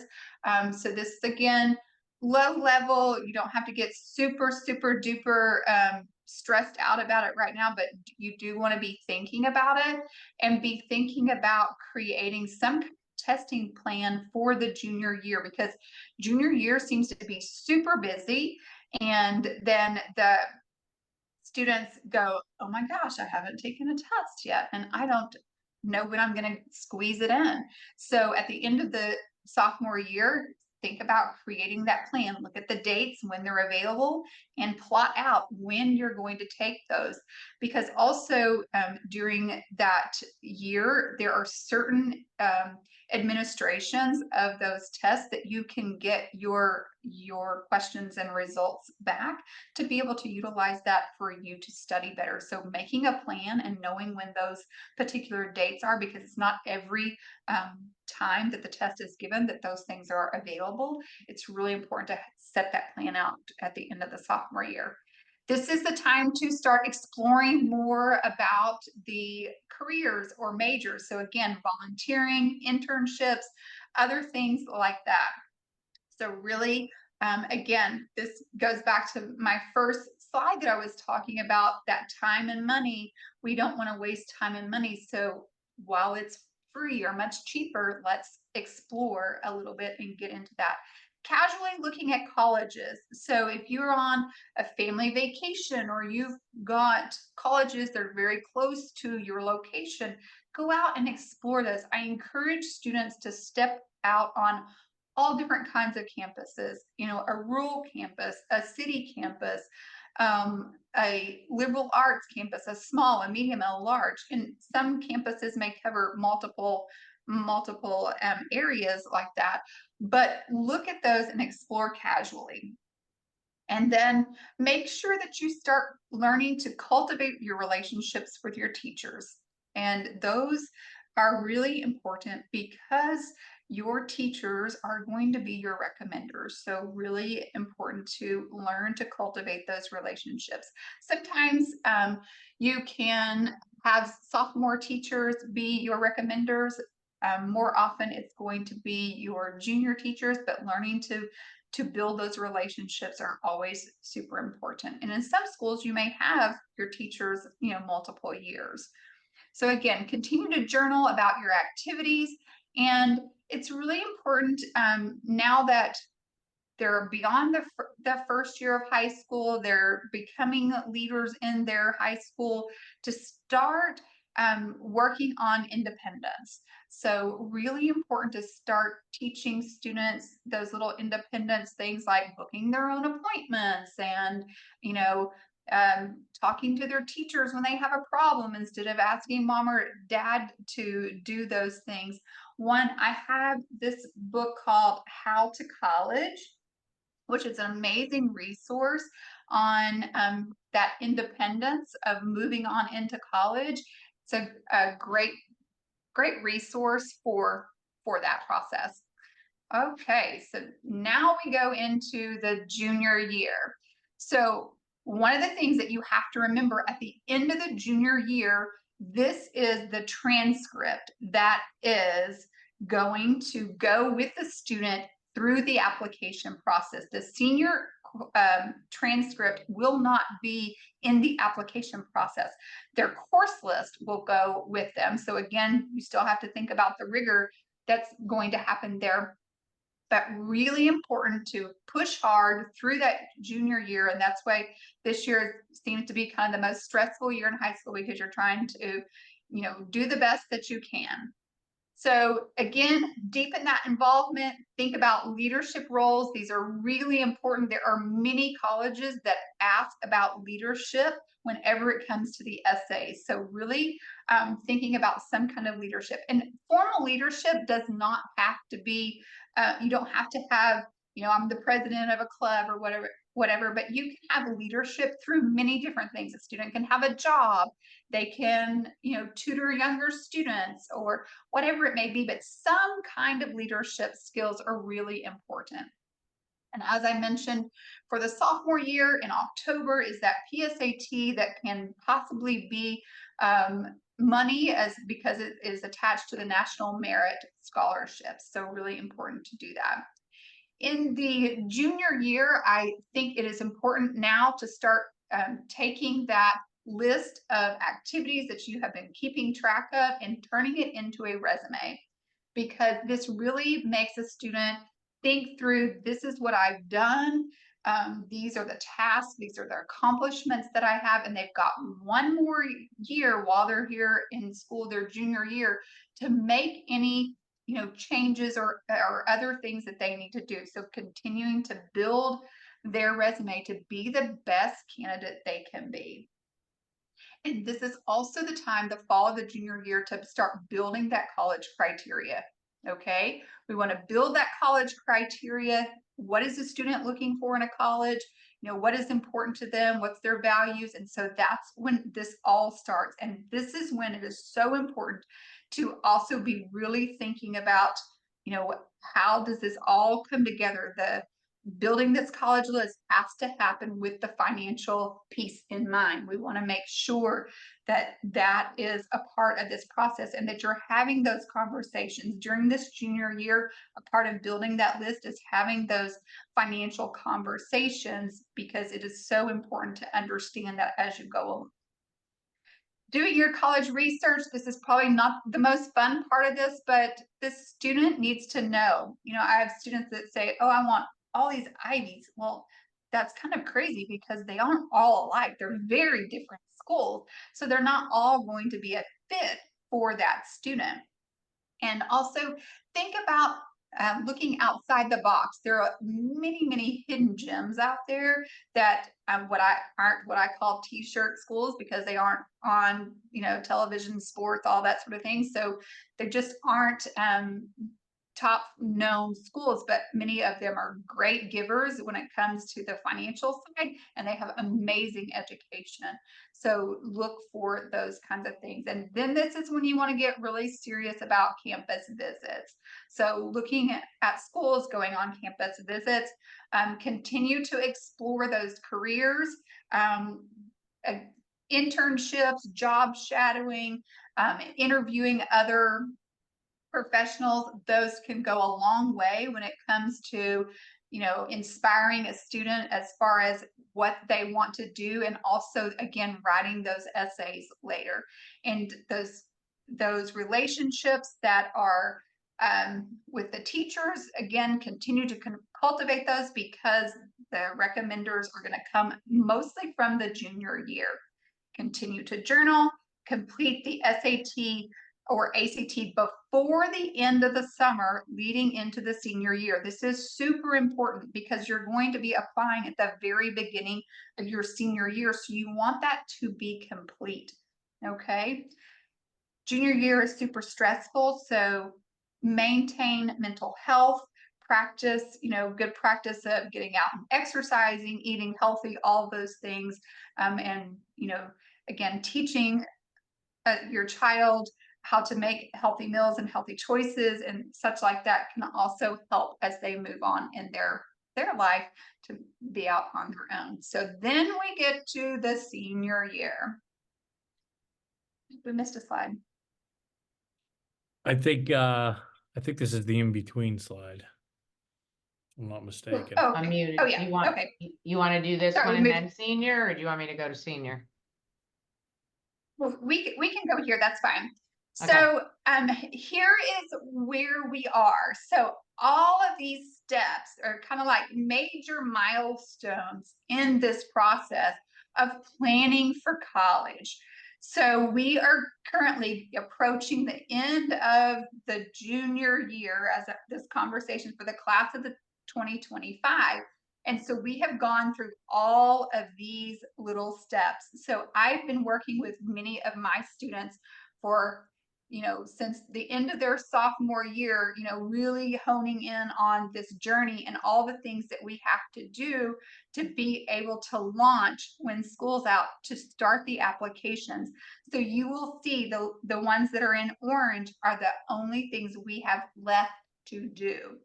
C: So this again, low level, you don't have to get super duper stressed out about it right now, but you do want to be thinking about it and be thinking about creating some testing plan for the junior year, because junior year seems to be super busy. And then the students go, oh my gosh, I haven't taken a test yet, and I don't know when I'm going to squeeze it in. So at the end of the sophomore year, think about creating that plan. Look at the dates when they're available and plot out when you're going to take those. Because also during that year, there are certain administrations of those tests that you can get your questions and results back to be able to utilize that for you to study better. So making a plan and knowing when those particular dates are, because it's not every time that the test is given that those things are available. It's really important to set that plan out at the end of the sophomore year. This is the time to start exploring more about the careers or majors. So again, volunteering, internships, other things like that. So really, again, this goes back to my first slide that I was talking about, that time and money. We don't want to waste time and money. So while it's free or much cheaper, let's explore a little bit and get into that. Casually looking at colleges. So if you're on a family vacation or you've got colleges that are very close to your location, go out and explore those. I encourage students to step out on all different kinds of campuses, a rural campus, a city campus, a liberal arts campus, a small, a medium, and a large. And some campuses may cover multiple areas like that, but look at those and explore casually. And then make sure that you start learning to cultivate your relationships with your teachers. And those are really important because your teachers are going to be your recommenders. So really important to learn to cultivate those relationships. Sometimes you can have sophomore teachers be your recommenders. More often it's going to be your junior teachers, but learning to build those relationships are always super important. And in some schools, you may have your teachers, multiple years. So again, continue to journal about your activities. And it's really important now that they're beyond the first year of high school, they're becoming leaders in their high school, to start working on independence. So really important to start teaching students those little independence things like booking their own appointments and, talking to their teachers when they have a problem instead of asking mom or dad to do those things. I have this book called How to College, which is an amazing resource on that independence of moving on into college. It's a great resource for that process. Okay, so now we go into the junior year. So one of the things that you have to remember at the end of the junior year, this is the transcript that is going to go with the student through the application process. The senior transcript will not be in the application process. Their course list will go with them. So again, you still have to think about the rigor that's going to happen there, but really important to push hard through that junior year. And that's why this year seems to be kind of the most stressful year in high school, because you're trying to, do the best that you can. So again, deepen that involvement. Think about leadership roles. These are really important. There are many colleges that ask about leadership whenever it comes to the essays. So really thinking about some kind of leadership. And formal leadership does not have to be, you don't have to have, I'm the president of a club or whatever, but you can have leadership through many different things. A student can have a job, they can, tutor younger students or whatever it may be, but some kind of leadership skills are really important. And as I mentioned, for the sophomore year in October is that PSAT that can possibly be money, because it is attached to the National Merit Scholarships. So really important to do that. In the junior year, I think it is important now to start taking that list of activities that you have been keeping track of and turning it into a resume, because this really makes a student think through, this is what I've done. These are the tasks, these are the accomplishments that I have, and they've got one more year while they're here in school, their junior year, to make any changes or other things that they need to do. So continuing to build their resume to be the best candidate they can be. And this is also the time, the fall of the junior year, to start building that college criteria. Okay, we want to build that college criteria. What is the student looking for in a college? What is important to them? What's their values? And so that's when this all starts. And this is when it is so important to also be really thinking about, how does this all come together? The building this college list has to happen with the financial piece in mind. We want to make sure that that is a part of this process, and that you're having those conversations during this junior year. A part of building that list is having those financial conversations, because it is so important to understand that as you go along. Doing your college research, this is probably not the most fun part of this, but this student needs to know. I have students that say, oh, I want all these Ivies. Well, that's kind of crazy, because they aren't all alike. They're very different schools. So they're not all going to be a fit for that student. And also think about looking outside the box. There are many hidden gems out there that aren't what I call t-shirt schools, because they aren't on television, sports, all that sort of thing. So they just aren't top known schools, but many of them are great givers when it comes to the financial side, and they have amazing education. So look for those kinds of things. And then this is when you want to get really serious about campus visits. So looking at schools, going on campus visits, continue to explore those careers, uh, internships, job shadowing, interviewing other professionals. Those can go a long way when it comes to, inspiring a student as far as what they want to do, and also again writing those essays later. And those relationships that are with the teachers, again, continue to cultivate those, because the recommenders are going to come mostly from the junior year. Continue to journal, complete the SAT or ACT before the end of the summer leading into the senior year. This is super important because you're going to be applying at the very beginning of your senior year. So you want that to be complete. Okay. Junior year is super stressful. So maintain mental health, practice, good practice of getting out and exercising, eating healthy, all those things. And, again, teaching your child how to make healthy meals and healthy choices and such like that can also help as they move on in their life to be out on their own. So then we get to the senior year. We missed a slide.
A: I think this is the in-between slide. If I'm not mistaken.
C: Oh,
B: I'm
C: okay.
B: muted.
C: Oh, yeah.
B: You want,
C: Okay.
B: you want to do this
C: Sorry,
B: one and
C: move-
B: then senior, or do you want me to go to senior?
C: Well, we can go here. That's fine.
B: Okay.
C: So here is where we are. So all of these steps are kind of like major milestones in this process of planning for college. So we are currently approaching the end of the junior year as this conversation for the class of the 2025. And so we have gone through all of these little steps. So I've been working with many of my students for, since the end of their sophomore year, really honing in on this journey and all the things that we have to do to be able to launch when school's out, to start the applications. So you will see the ones that are in orange are the only things we have left to do.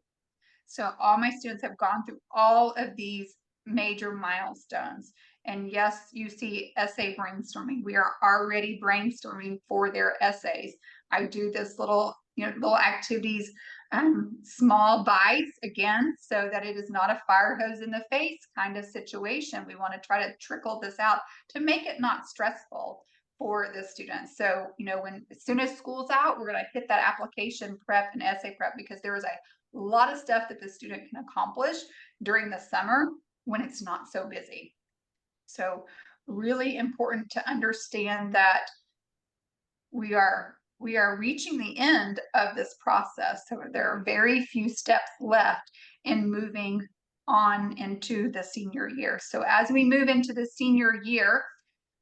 C: So all my students have gone through all of these major milestones. And yes, you see essay brainstorming. We are already brainstorming for their essays. I do this little activities, small bites, again, so that it is not a fire hose in the face kind of situation. We want to try to trickle this out to make it not stressful for the students. So, as soon as school's out, we're going to hit that application prep and essay prep, because there is a lot of stuff that the student can accomplish during the summer when it's not so busy. So really important to understand that we are reaching the end of this process. So there are very few steps left in moving on into the senior year. So as we move into the senior year,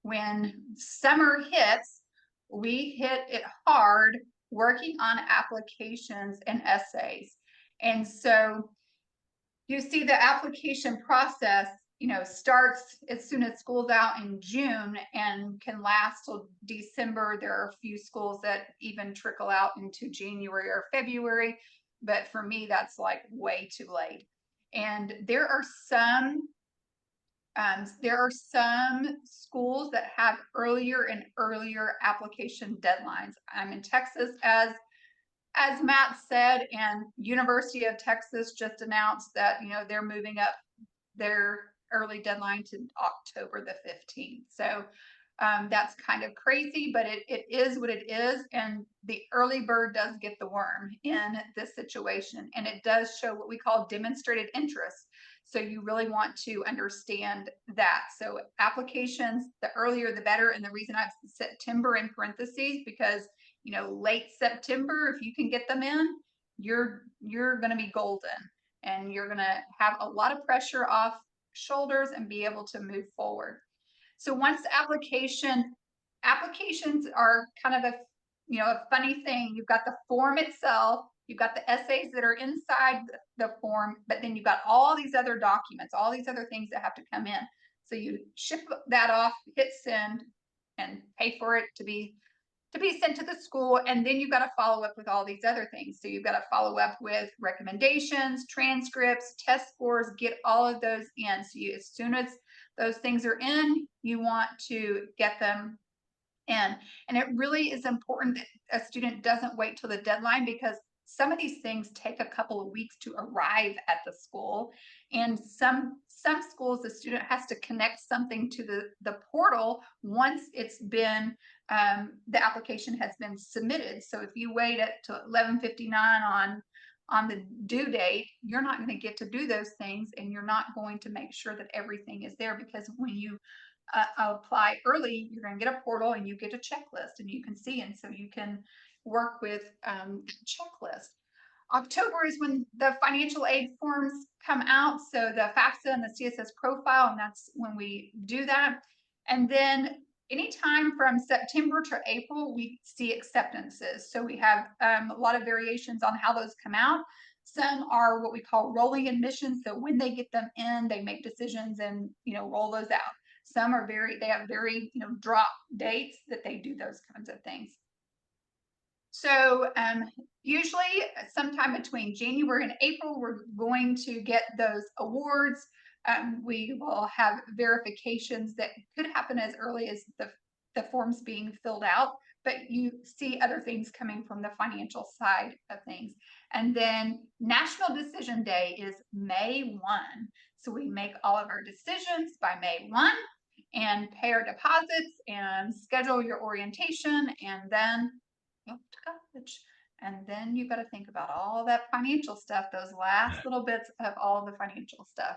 C: when summer hits, we hit it hard working on applications and essays. And so you see the application process, starts as soon as school's out in June and can last till December. There are a few schools that even trickle out into January or February, but for me, that's like way too late. And there are some schools that have earlier and earlier application deadlines. I'm in Texas, as Matt said, and University of Texas just announced that, they're moving up their early deadline to October the 15th. So that's kind of crazy, but it is what it is. And the early bird does get the worm in this situation. And it does show what we call demonstrated interest. So you really want to understand that. So applications, the earlier the better. And the reason I've September in parentheses, because late September, if you can get them in, you're going to be golden, and you're going to have a lot of pressure off shoulders and be able to move forward. So once applications are kind of a funny thing. You've got the form itself, You've got the essays that are inside the form, but then you've got all these other documents, all these other things that have to come in. So you ship that off, hit send, and pay for it to be sent to the school. And then you've got to follow up with all these other things. So you've got to follow up with recommendations, transcripts, test scores, get all of those in. So as soon as those things are in, you want to get them in. And it really is important that a student doesn't wait till the deadline, because some of these things take a couple of weeks to arrive at the school. And some schools, the student has to connect something to the portal once it's been, the application has been submitted. So if you wait to 11:59 on the due date, you're not going to get to do those things, and you're not going to make sure that everything is there, because when you apply early, you're going to get a portal and you get a checklist, and you can see, and so you can work with checklist. October is when the financial aid forms come out, so the FAFSA and the CSS profile, and that's when we do that. And then anytime from September to April, we see acceptances. So we have a lot of variations on how those come out. Some are what we call rolling admissions. So when they get them in, they make decisions and, roll those out. Some are they have very, drop dates that they do those kinds of things. So usually sometime between January and April, we're going to get those awards. We will have verifications that could happen as early as the forms being filled out, but you see other things coming from the financial side of things. And then National Decision Day is May 1. So we make all of our decisions by May 1 and pay our deposits and schedule your orientation, and then go to college. And then you've got to think about all that financial stuff, those last little bits of all the financial stuff.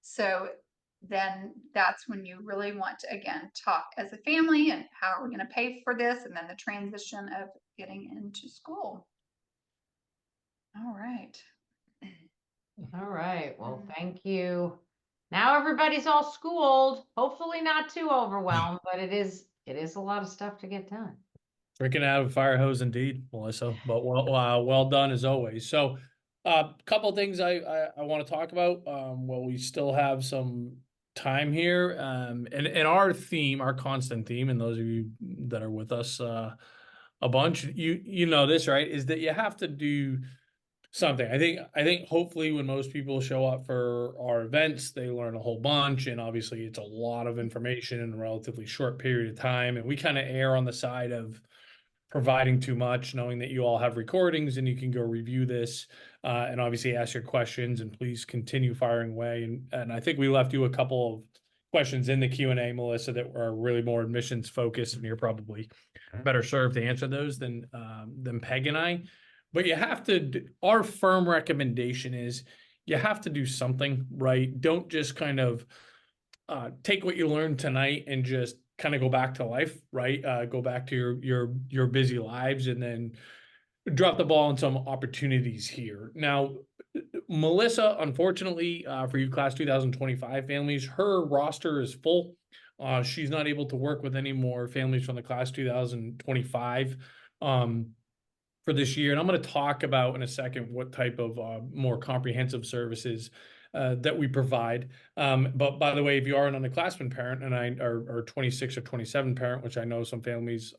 C: So then that's when you really want to, again, talk as a family and how are we going to pay for this, and then the transition of getting into school. All right.
B: All right. Well, thank you. Now everybody's all schooled, hopefully not too overwhelmed, but it is a lot of stuff to get done.
A: Drinking out of a fire hose indeed, Melissa, but well done as always. So a couple of things I want to talk about. We still have some time here. And our theme, our constant theme, and those of you that are with us a bunch, you know this, right, is that you have to do something. I think hopefully when most people show up for our events, they learn a whole bunch, and obviously it's a lot of information in a relatively short period of time. And we kind of err on the side of providing too much, knowing that you all have recordings and you can go review this and obviously ask your questions, and please continue firing away. And I think we left you a couple of questions in the Q&A, Melissa, that were really more admissions focused, and you're probably better served to answer those than Peg and I. But you have to, our firm recommendation is you have to do something, right? Don't just kind of take what you learned tonight and just kind of go back to life, right? Go back to your busy lives, and then drop the ball on some opportunities here. Now, Melissa, unfortunately, for you class 2025 families, her roster is full. She's not able to work with any more families from the class 2025 for this year. And I'm going to talk about in a second what type of more comprehensive services that we provide. But by the way, if you are an underclassmen parent or 26 or 27 parent, which I know some families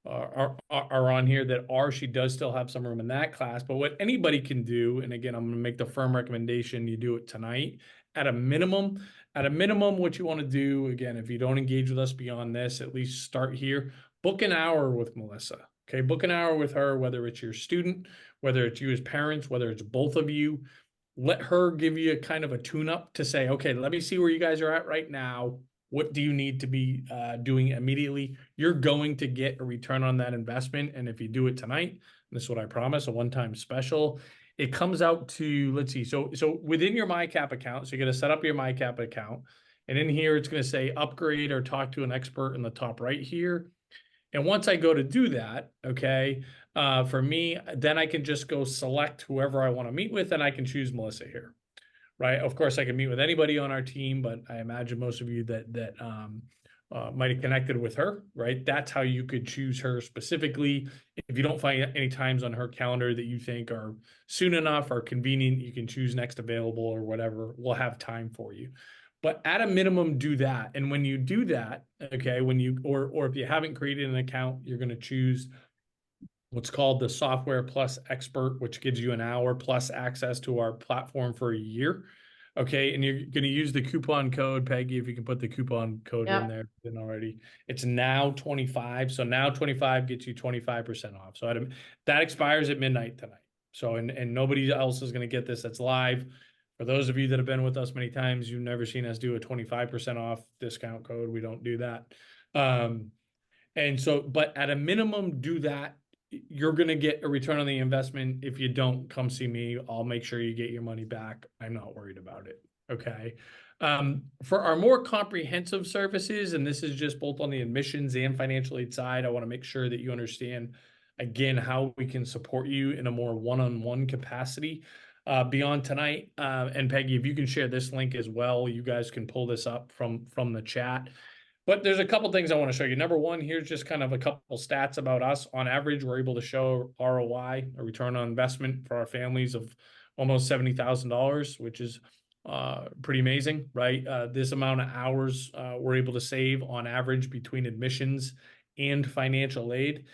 A: are on here that are, she does still have some room in that class. But what anybody can do, and again, I'm going to make the firm recommendation, you do it tonight at a minimum. At a minimum, what you want to do, again, if you don't engage with us beyond this, at least start here. Book an hour with Melissa. Okay, book an hour with her, whether it's your student, whether it's you as parents, whether it's both of you. Let her give you a kind of a tune-up to say, okay, let me see where you guys are at right now. What do you need to be doing immediately? You're going to get a return on that investment. And if you do it tonight, this is what I promise, a one-time special, it comes out to, let's see, so within your MyCap account, so you're going to set up your MyCap account. And in here, it's going to say upgrade or talk to an expert in the top right here. And once I go to do that, okay, for me, then I can just go select whoever I want to meet with, and I can choose Melissa here, right? Of course, I can meet with anybody on our team, but I imagine most of you that might have connected with her, right? That's how you could choose her specifically. If you don't find any times on her calendar that you think are soon enough or convenient, you can choose next available or whatever. We'll have time for you. But at a minimum, do that. And when you do that, okay, when you or if you haven't created an account, you're going to choose what's called the Software Plus Expert, which gives you an hour plus access to our platform for a year. Okay, and you're going to use the coupon code, Peggy, if you can put the coupon code in
B: Yep.
A: there then already. It's now 25. So now 25 gets you 25% off. So that expires at midnight tonight. So and nobody else is going to get this that's live. For those of you that have been with us many times, you've never seen us do a 25% off discount code. We don't do that. And so, but at a minimum, do that. You're going to get a return on the investment. If you don't, come see me. I'll make sure you get your money back. I'm not worried about it. Okay. For our more comprehensive services, and this is just both on the admissions and financial aid side, I want to make sure that you understand, again, how we can support you in a more one-on-one capacity beyond tonight. And Peggy, if you can share this link as well, you guys can pull this up from the chat. But there's a couple things I want to show you. Number one, here's just kind of a couple stats about us. On average, we're able to show ROI, a return on investment, for our families of almost $70,000, which is pretty amazing, right? This amount of hours we're able to save on average between admissions and financial aid.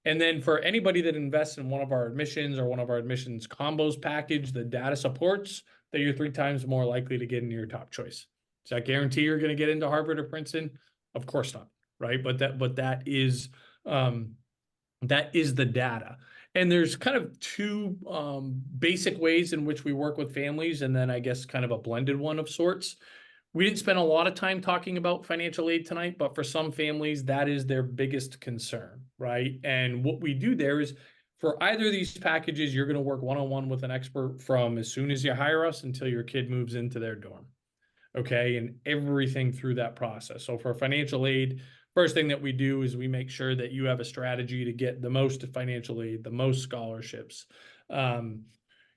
A: And then for anybody that invests in one of our admissions or one of our admissions combos package, the data supports that you're 3 times more likely to get into your top choice. Does that guarantee you're going to get into Harvard or Princeton? Of course not, right? But that is the data. And there's kind of 2 basic ways in which we work with families, and then I guess kind of a blended one of sorts. We didn't spend a lot of time talking about financial aid tonight, but for some families, that is their biggest concern, right? And what we do there is, for either of these packages, you're going to work one-on-one with an expert from as soon as you hire us until your kid moves into their dorm. Okay, and everything through that process. So for financial aid, first thing that we do is we make sure that you have a strategy to get the most financial aid, the most scholarships.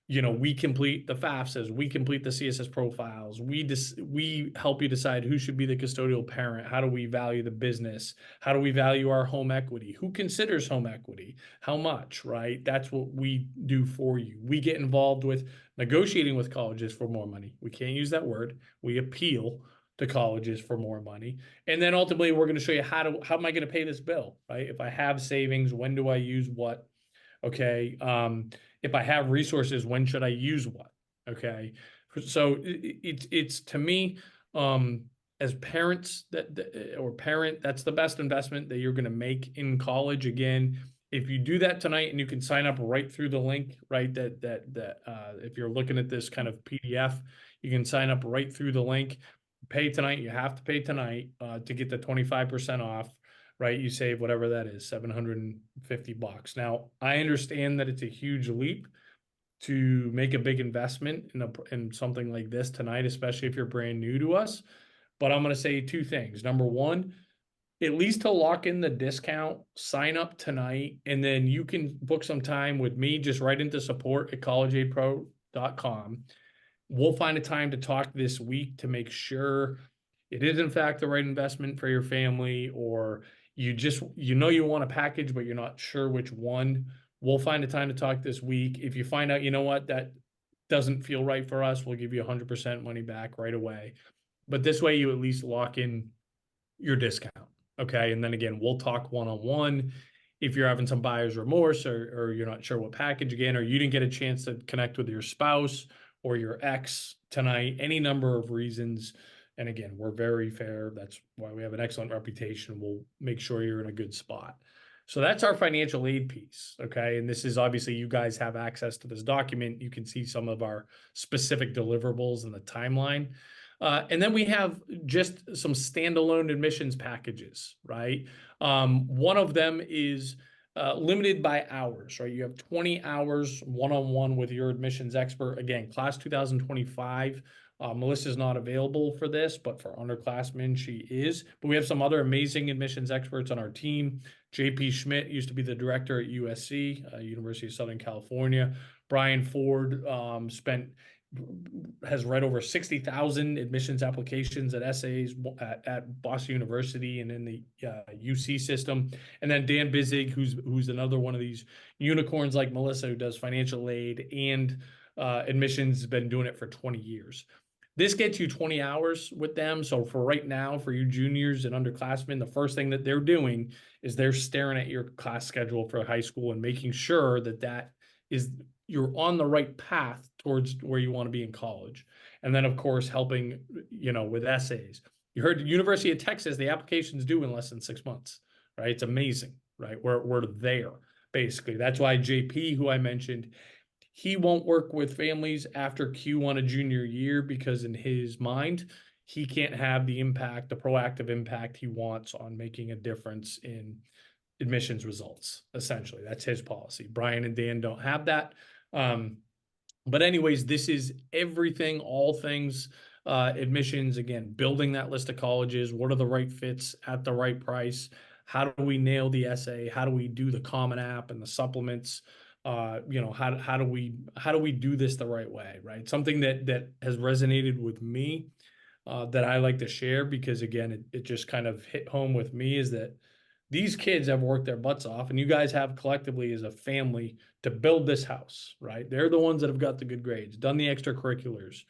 A: We complete the FAFSAs, we complete the CSS profiles, we help you decide who should be the custodial parent, how do we value the business, how do we value our home equity, who considers home equity, how much, right? That's what we do for you. We get involved with negotiating with colleges for more money. We can't use that word. We appeal to colleges for more money. And then ultimately, we're going to show you how am I going to pay this bill, right? If I have savings, when do I use what? Okay. If I have resources, when should I use what? Okay. So it's to me, as parents that's the best investment that you're going to make in college. Again, if you do that tonight, and you can sign up right through the link, right? If you're looking at this kind of PDF, you can sign up right through the link. Pay tonight. You have to pay tonight to get the 25% off. Right, you save whatever that is, $750. Now, I understand that it's a huge leap to make a big investment in something like this tonight, especially if you're brand new to us. But I'm going to say 2 things. Number one, at least to lock in the discount, sign up tonight, and then you can book some time with me. Just write into support@collegeaidpro.com. We'll find a time to talk this week to make sure it is in fact the right investment for your family, or you want a package, but you're not sure which one. We'll find a time to talk this week. If you find out, you know what, that doesn't feel right for us, we'll give you 100% money back right away. But this way you at least lock in your discount. Okay. And then again, we'll talk one-on-one. If you're having some buyer's remorse, or you're not sure what package, again, or you didn't get a chance to connect with your spouse or your ex tonight, any number of reasons. And again, we're very fair. That's why we have an excellent reputation. We'll make sure you're in a good spot. So that's our financial aid piece. Okay. And this is obviously, you guys have access to this document. You can see some of our specific deliverables and the timeline. And then we have just some standalone admissions packages, right? One of them is limited by hours, right? You have 20 hours one-on-one with your admissions expert. Again, class 2025. Melissa's not available for this, but for underclassmen, she is. But we have some other amazing admissions experts on our team. JP Schmidt used to be the director at USC, University of Southern California. Brian Ford spent has read over 60,000 admissions applications at essays at Boston University and in the UC system. And then Dan Bizig, who's another one of these unicorns like Melissa, who does financial aid and admissions, has been doing it for 20 years. This gets you 20 hours with them. So for right now, for you juniors and underclassmen, the first thing that they're doing is they're staring at your class schedule for high school and making sure that that is you're on the right path towards where you want to be in college. And then, of course, helping, with essays. You heard the University of Texas, the application's due in less than 6 months, right? It's amazing, right? We're there, basically. That's why JP, who I mentioned, he won't work with families after Q1 a junior year because in his mind, he can't have the impact, the proactive impact he wants on making a difference in admissions results. Essentially, that's his policy. Brian and Dan don't have that. But anyways, this is everything, all things admissions. Again, building that list of colleges. What are the right fits at the right price? How do we nail the essay? How do we do the Common App and the supplements? How do we do this the right way, right? Something that has resonated with me that I like to share because again, it just kind of hit home with me is that these kids have worked their butts off, and you guys have collectively as a family to build this house, right? They're the ones that have got the good grades, done the extracurriculars,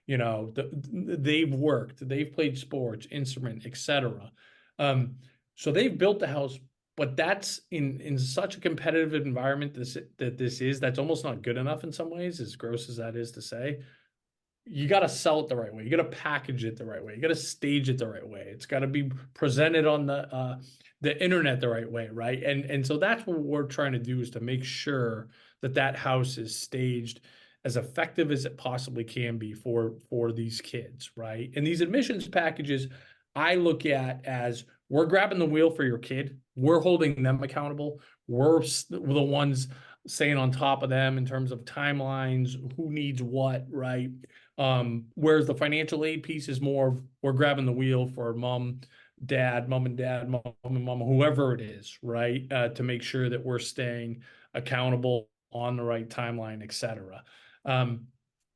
A: they've worked, they've played sports, instrument, etc. So they've built the house. But that's in such a competitive environment that's almost not good enough in some ways, as gross as that is to say. You got to sell it the right way. You got to package it the right way. You got to stage it the right way. It's got to be presented on the internet the right way, right? And so that's what we're trying to do is to make sure that house is staged as effective as it possibly can be for these kids, right? And these admissions packages, I look at as we're grabbing the wheel for your kid. We're holding them accountable. We're the ones staying on top of them in terms of timelines, who needs what, right? Whereas the financial aid piece is more of we're grabbing the wheel for mom and dad, mom and mom, whoever it is, right? To make sure that we're staying accountable on the right timeline, etc. And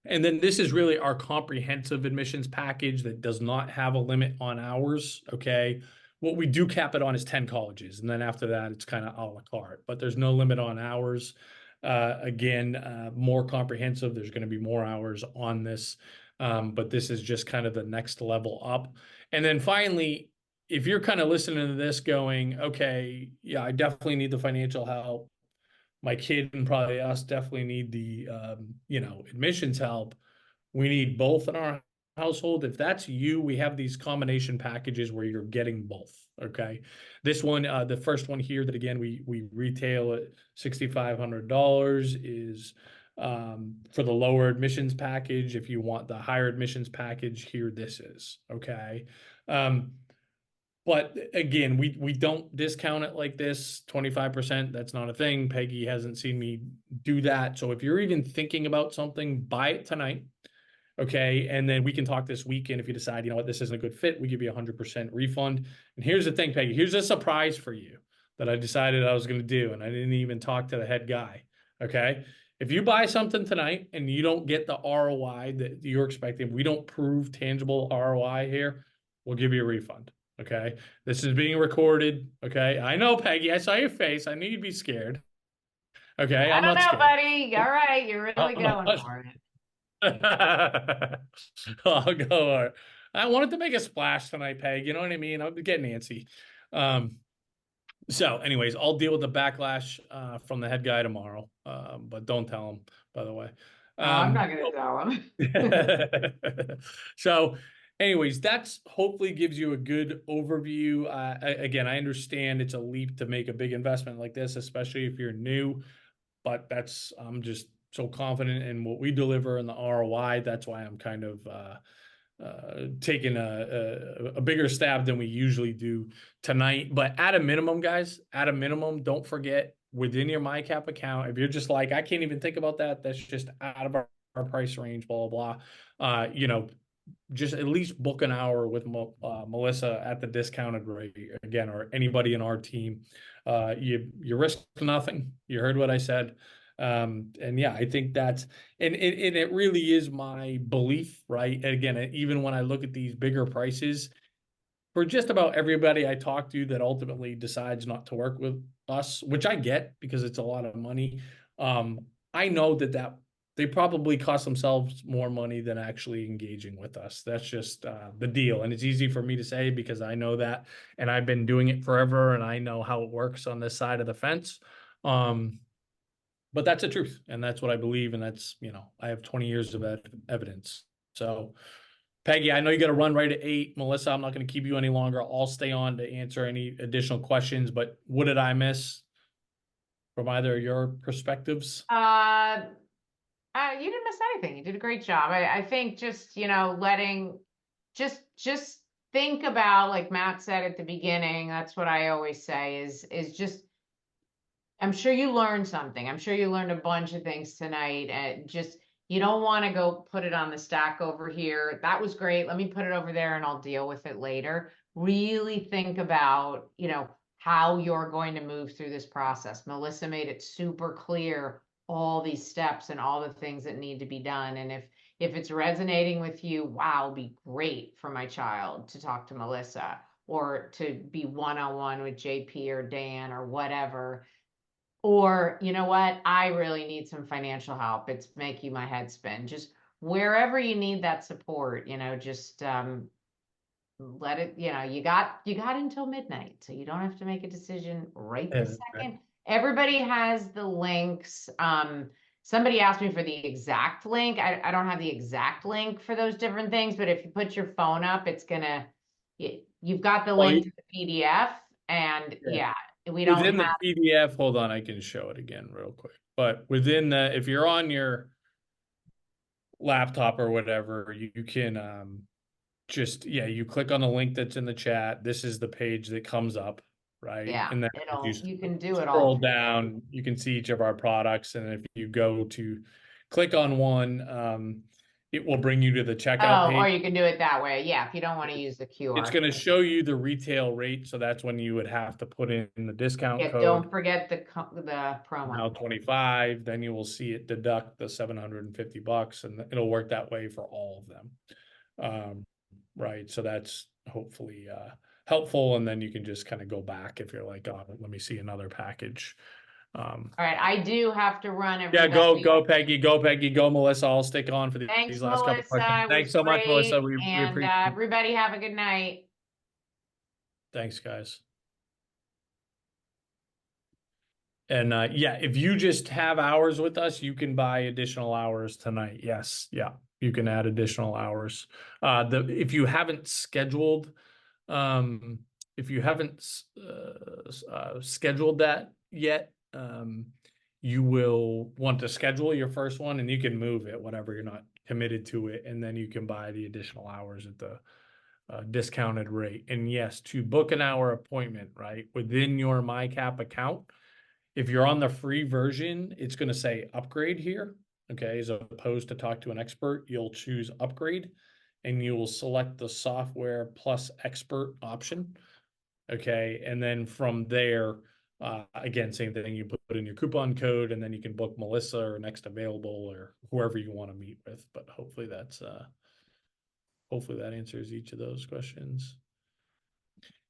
A: then this is really our comprehensive admissions package that does not have a limit on hours, okay? What we do cap it on is 10 colleges. And then after that, it's kind of a la carte, but there's no limit on hours. More comprehensive, there's going to be more hours on this. But this is just kind of the next level up. And then finally, if you're kind of listening to this going, okay, yeah, I definitely need the financial help. My kid and probably us definitely need the, admissions help. We need both in our household. If that's you, we have these combination packages where you're getting both. Okay. This one, the first one here that again, we retail at $6,500 is for the lower admissions package. If you want the higher admissions package here, this is okay. But again, we don't discount it like this, 25%. That's not a thing. Peggy hasn't seen me do that. So if you're even thinking about something, buy it tonight. Okay. And then we can talk this weekend. If you decide, you know what, this isn't a good fit, we give you 100% refund. And here's the thing, Peggy, here's a surprise for you that I decided I was going to do. And I didn't even talk to the head guy. Okay. If you buy something tonight and you don't get the ROI that you're expecting, we don't prove tangible ROI here, we'll give you a refund. Okay. This is being recorded. Okay. I know, Peggy, I saw your face. I knew you'd be scared. Okay.
B: I
A: I'm
B: don't
A: not
B: know,
A: scared.
B: buddy. All right. You're really going for it.
A: I'll go. I wanted to make a splash tonight, Peg. You know what I mean? I'll get Nancy. So anyways, I'll deal with the backlash from the head guy tomorrow. But don't tell him, by the way.
B: I'm not going to tell him.
A: So anyways, that's hopefully gives you a good overview. Again, I understand it's a leap to make a big investment like this, especially if you're new, but I'm just so confident in what we deliver and the ROI. That's why I'm kind of taking a bigger stab than we usually do tonight. But at a minimum, guys, don't forget within your MyCap account, if you're just like, I can't even think about that, that's just out of our price range, blah, blah, blah. Just at least book an hour with Melissa at the discounted rate again, or anybody in our team. You risk nothing. You heard what I said. And yeah, I think that's, and it really is my belief, right? And again, even when I look at these bigger prices, for just about everybody I talk to that ultimately decides not to work with us, which I get because it's a lot of money. I know that they probably cost themselves more money than actually engaging with us. That's just the deal. And it's easy for me to say because I know that, and I've been doing it forever and I know how it works on this side of the fence. But that's the truth. And that's what I believe. And that's, I have 20 years of evidence. So, Peggy, I know you got to run right at 8. Melissa, I'm not going to keep you any longer. I'll stay on to answer any additional questions, but what did I miss from either of your perspectives?
B: You didn't miss anything. You did a great job. I think just, just think about, like Matt said at the beginning, that's what I always say is just, I'm sure you learned something. I'm sure you learned a bunch of things tonight, and just, you don't want to go put it on the stack over here. That was great. Let me put it over there and I'll deal with it later. Really think about, how you're going to move through this process. Melissa made it super clear, all these steps and all the things that need to be done. And if it's resonating with you, wow, it'd be great for my child to talk to Melissa or to be one-on-one with JP or Dan or whatever. Or, you know what? I really need some financial help. It's making my head spin. Just wherever you need that support, just let it, you got until midnight. So you don't have to make a decision right this second. Everybody has the links. Somebody asked me for the exact link. I don't have the exact link for those different things, but if you put your phone up, you've got the link to the PDF, and we don't
A: Within the
B: have.
A: PDF, hold on, I can show it again real quick. But within if you're on your laptop or whatever, you can you click on the link that's in the chat. This is the page that comes up, right?
B: Yeah,
A: And then
B: you can do it
A: scroll
B: all.
A: down, you can see each of our products. And if you go to click on one, it will bring you to the checkout
B: Oh, or
A: page.
B: you can do it that way. Yeah, if you don't want to use the QR.
A: It's going to show you the retail rate. So that's when you would have to put in the discount code.
B: Don't forget the promo.
A: Now 25, then you will see it deduct the $750, and it'll work that way for all of them. Right. So that's hopefully helpful. And then you can just kind of go back if you're like, oh, let me see another package.
B: All right, I do have to run.
A: Yeah,
B: Everybody.
A: go Peggy, go Melissa. I'll stick on for
B: Thanks,
A: these last couple
B: Melissa.
A: questions.
B: It
A: Thanks
B: was
A: so much, Melissa.
B: great.
A: We appreciate it.
B: Everybody have a good night.
A: Thanks, guys. And if you just have hours with us, you can buy additional hours tonight. Yes, yeah, you can add additional hours. If you haven't scheduled, scheduled that yet, you will want to schedule your first one, and you can move it whenever you're not committed to it, and then you can buy the additional hours at the discounted rate. And yes, to book an hour appointment, right, within your MyCap account. If you're on the free version, it's going to say upgrade here. Okay. As opposed to talk to an expert, you'll choose upgrade and you will select the software plus expert option. Okay. And then from there, again, same thing, you put in your coupon code and then you can book Melissa or next available or whoever you want to meet with. But hopefully hopefully that answers each of those questions.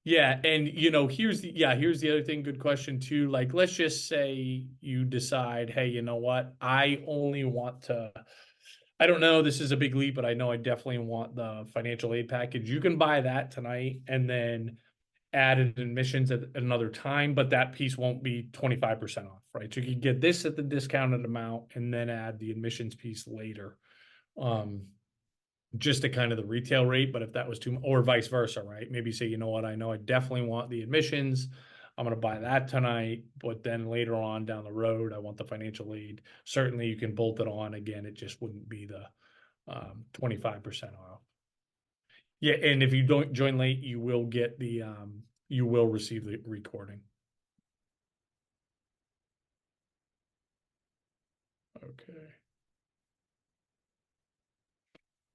A: Yeah, and here's the other thing, good question too. Like, let's just say you decide, hey, you know what? I only want to, I don't know, this is a big leap, but I know I definitely want the financial aid package. You can buy that tonight and then add in admissions at another time, but that piece won't be 25% off, right? So you can get this at the discounted amount and then add the admissions piece later. Just to kind of the retail rate, but if that was too, or vice versa, right? Maybe say, you know what, I know I definitely want the admissions. I'm going to buy that tonight, but then later on down the road, I want the financial aid. Certainly you can bolt it on again. It just wouldn't be the 25% off. Yeah. And if you don't join late, you will get you will receive the recording. Okay.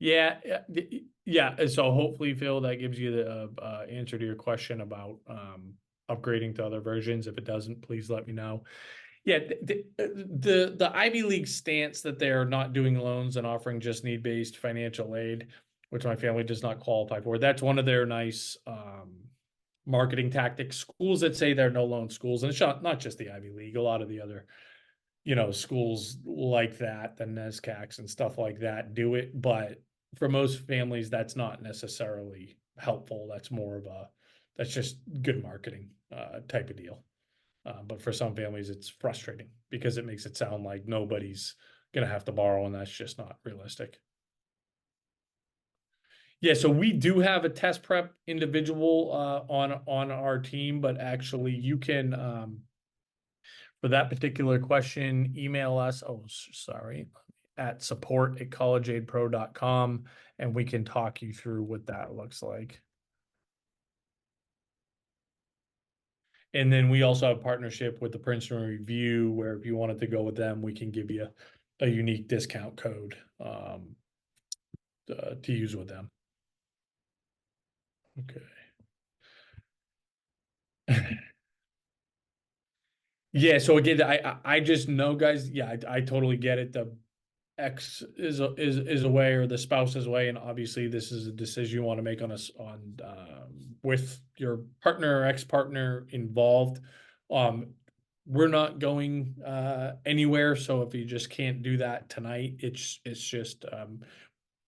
A: Yeah. So hopefully, Phil, that gives you the answer to your question about upgrading to other versions. If it doesn't, please let me know. Yeah, the Ivy League stance that they're not doing loans and offering just need-based financial aid, which my family does not qualify for. That's one of their nice marketing tactics. Schools that say they're no loan schools, and it's not just the Ivy League, a lot of the other, schools like that, the NESCACs and stuff like that do it. But for most families, that's not necessarily helpful. That's just good marketing type of deal. But for some families, it's frustrating because it makes it sound like nobody's going to have to borrow, and that's just not realistic. Yeah, so we do have a test prep individual on our team, but actually you can for that particular question, email us. Oh, sorry, at support@collegeaidpro.com, and we can talk you through what that looks like. And then we also have a partnership with the Princeton Review, where if you wanted to go with them, we can give you a unique discount code to use with them. Okay. Yeah. So again, I just know, guys. Yeah, I totally get it. The X is away, or the spouse is away, and obviously this is a decision you want to make with your partner or ex-partner involved. We're not going anywhere, so if you just can't do that tonight, it's just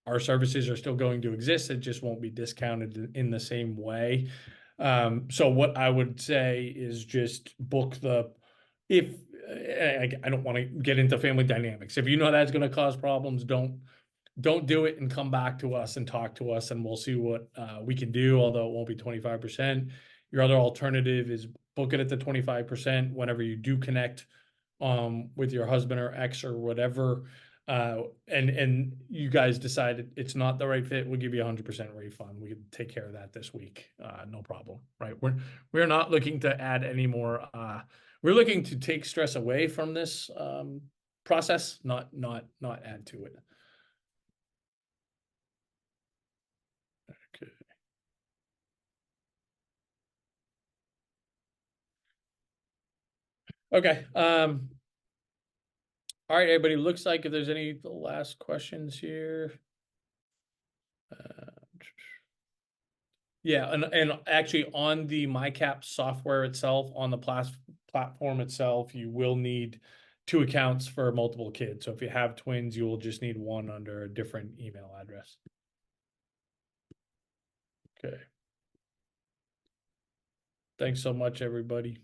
A: our services are still going to exist. It just won't be discounted in the same way. So what I would say is just book if I don't want to get into family dynamics. If you know that's going to cause problems, don't do it and come back to us and talk to us, and we'll see what we can do. Although it won't be 25%. Your other alternative is book it at the 25% whenever you do connect with your husband or ex or whatever. And you guys decided it's not the right fit, we'll give you 100% refund. We can take care of that this week. No problem, right? We're not looking to add any more. We're looking to take stress away from this process, not add to it. Okay. Okay. All right, everybody. Looks like if there's any last questions here. Yeah, and actually on the MyCap software itself, on the platform itself, you will need 2 accounts for multiple kids. So if you have twins, you will just need one under a different email address. Okay. Thanks so much, everybody.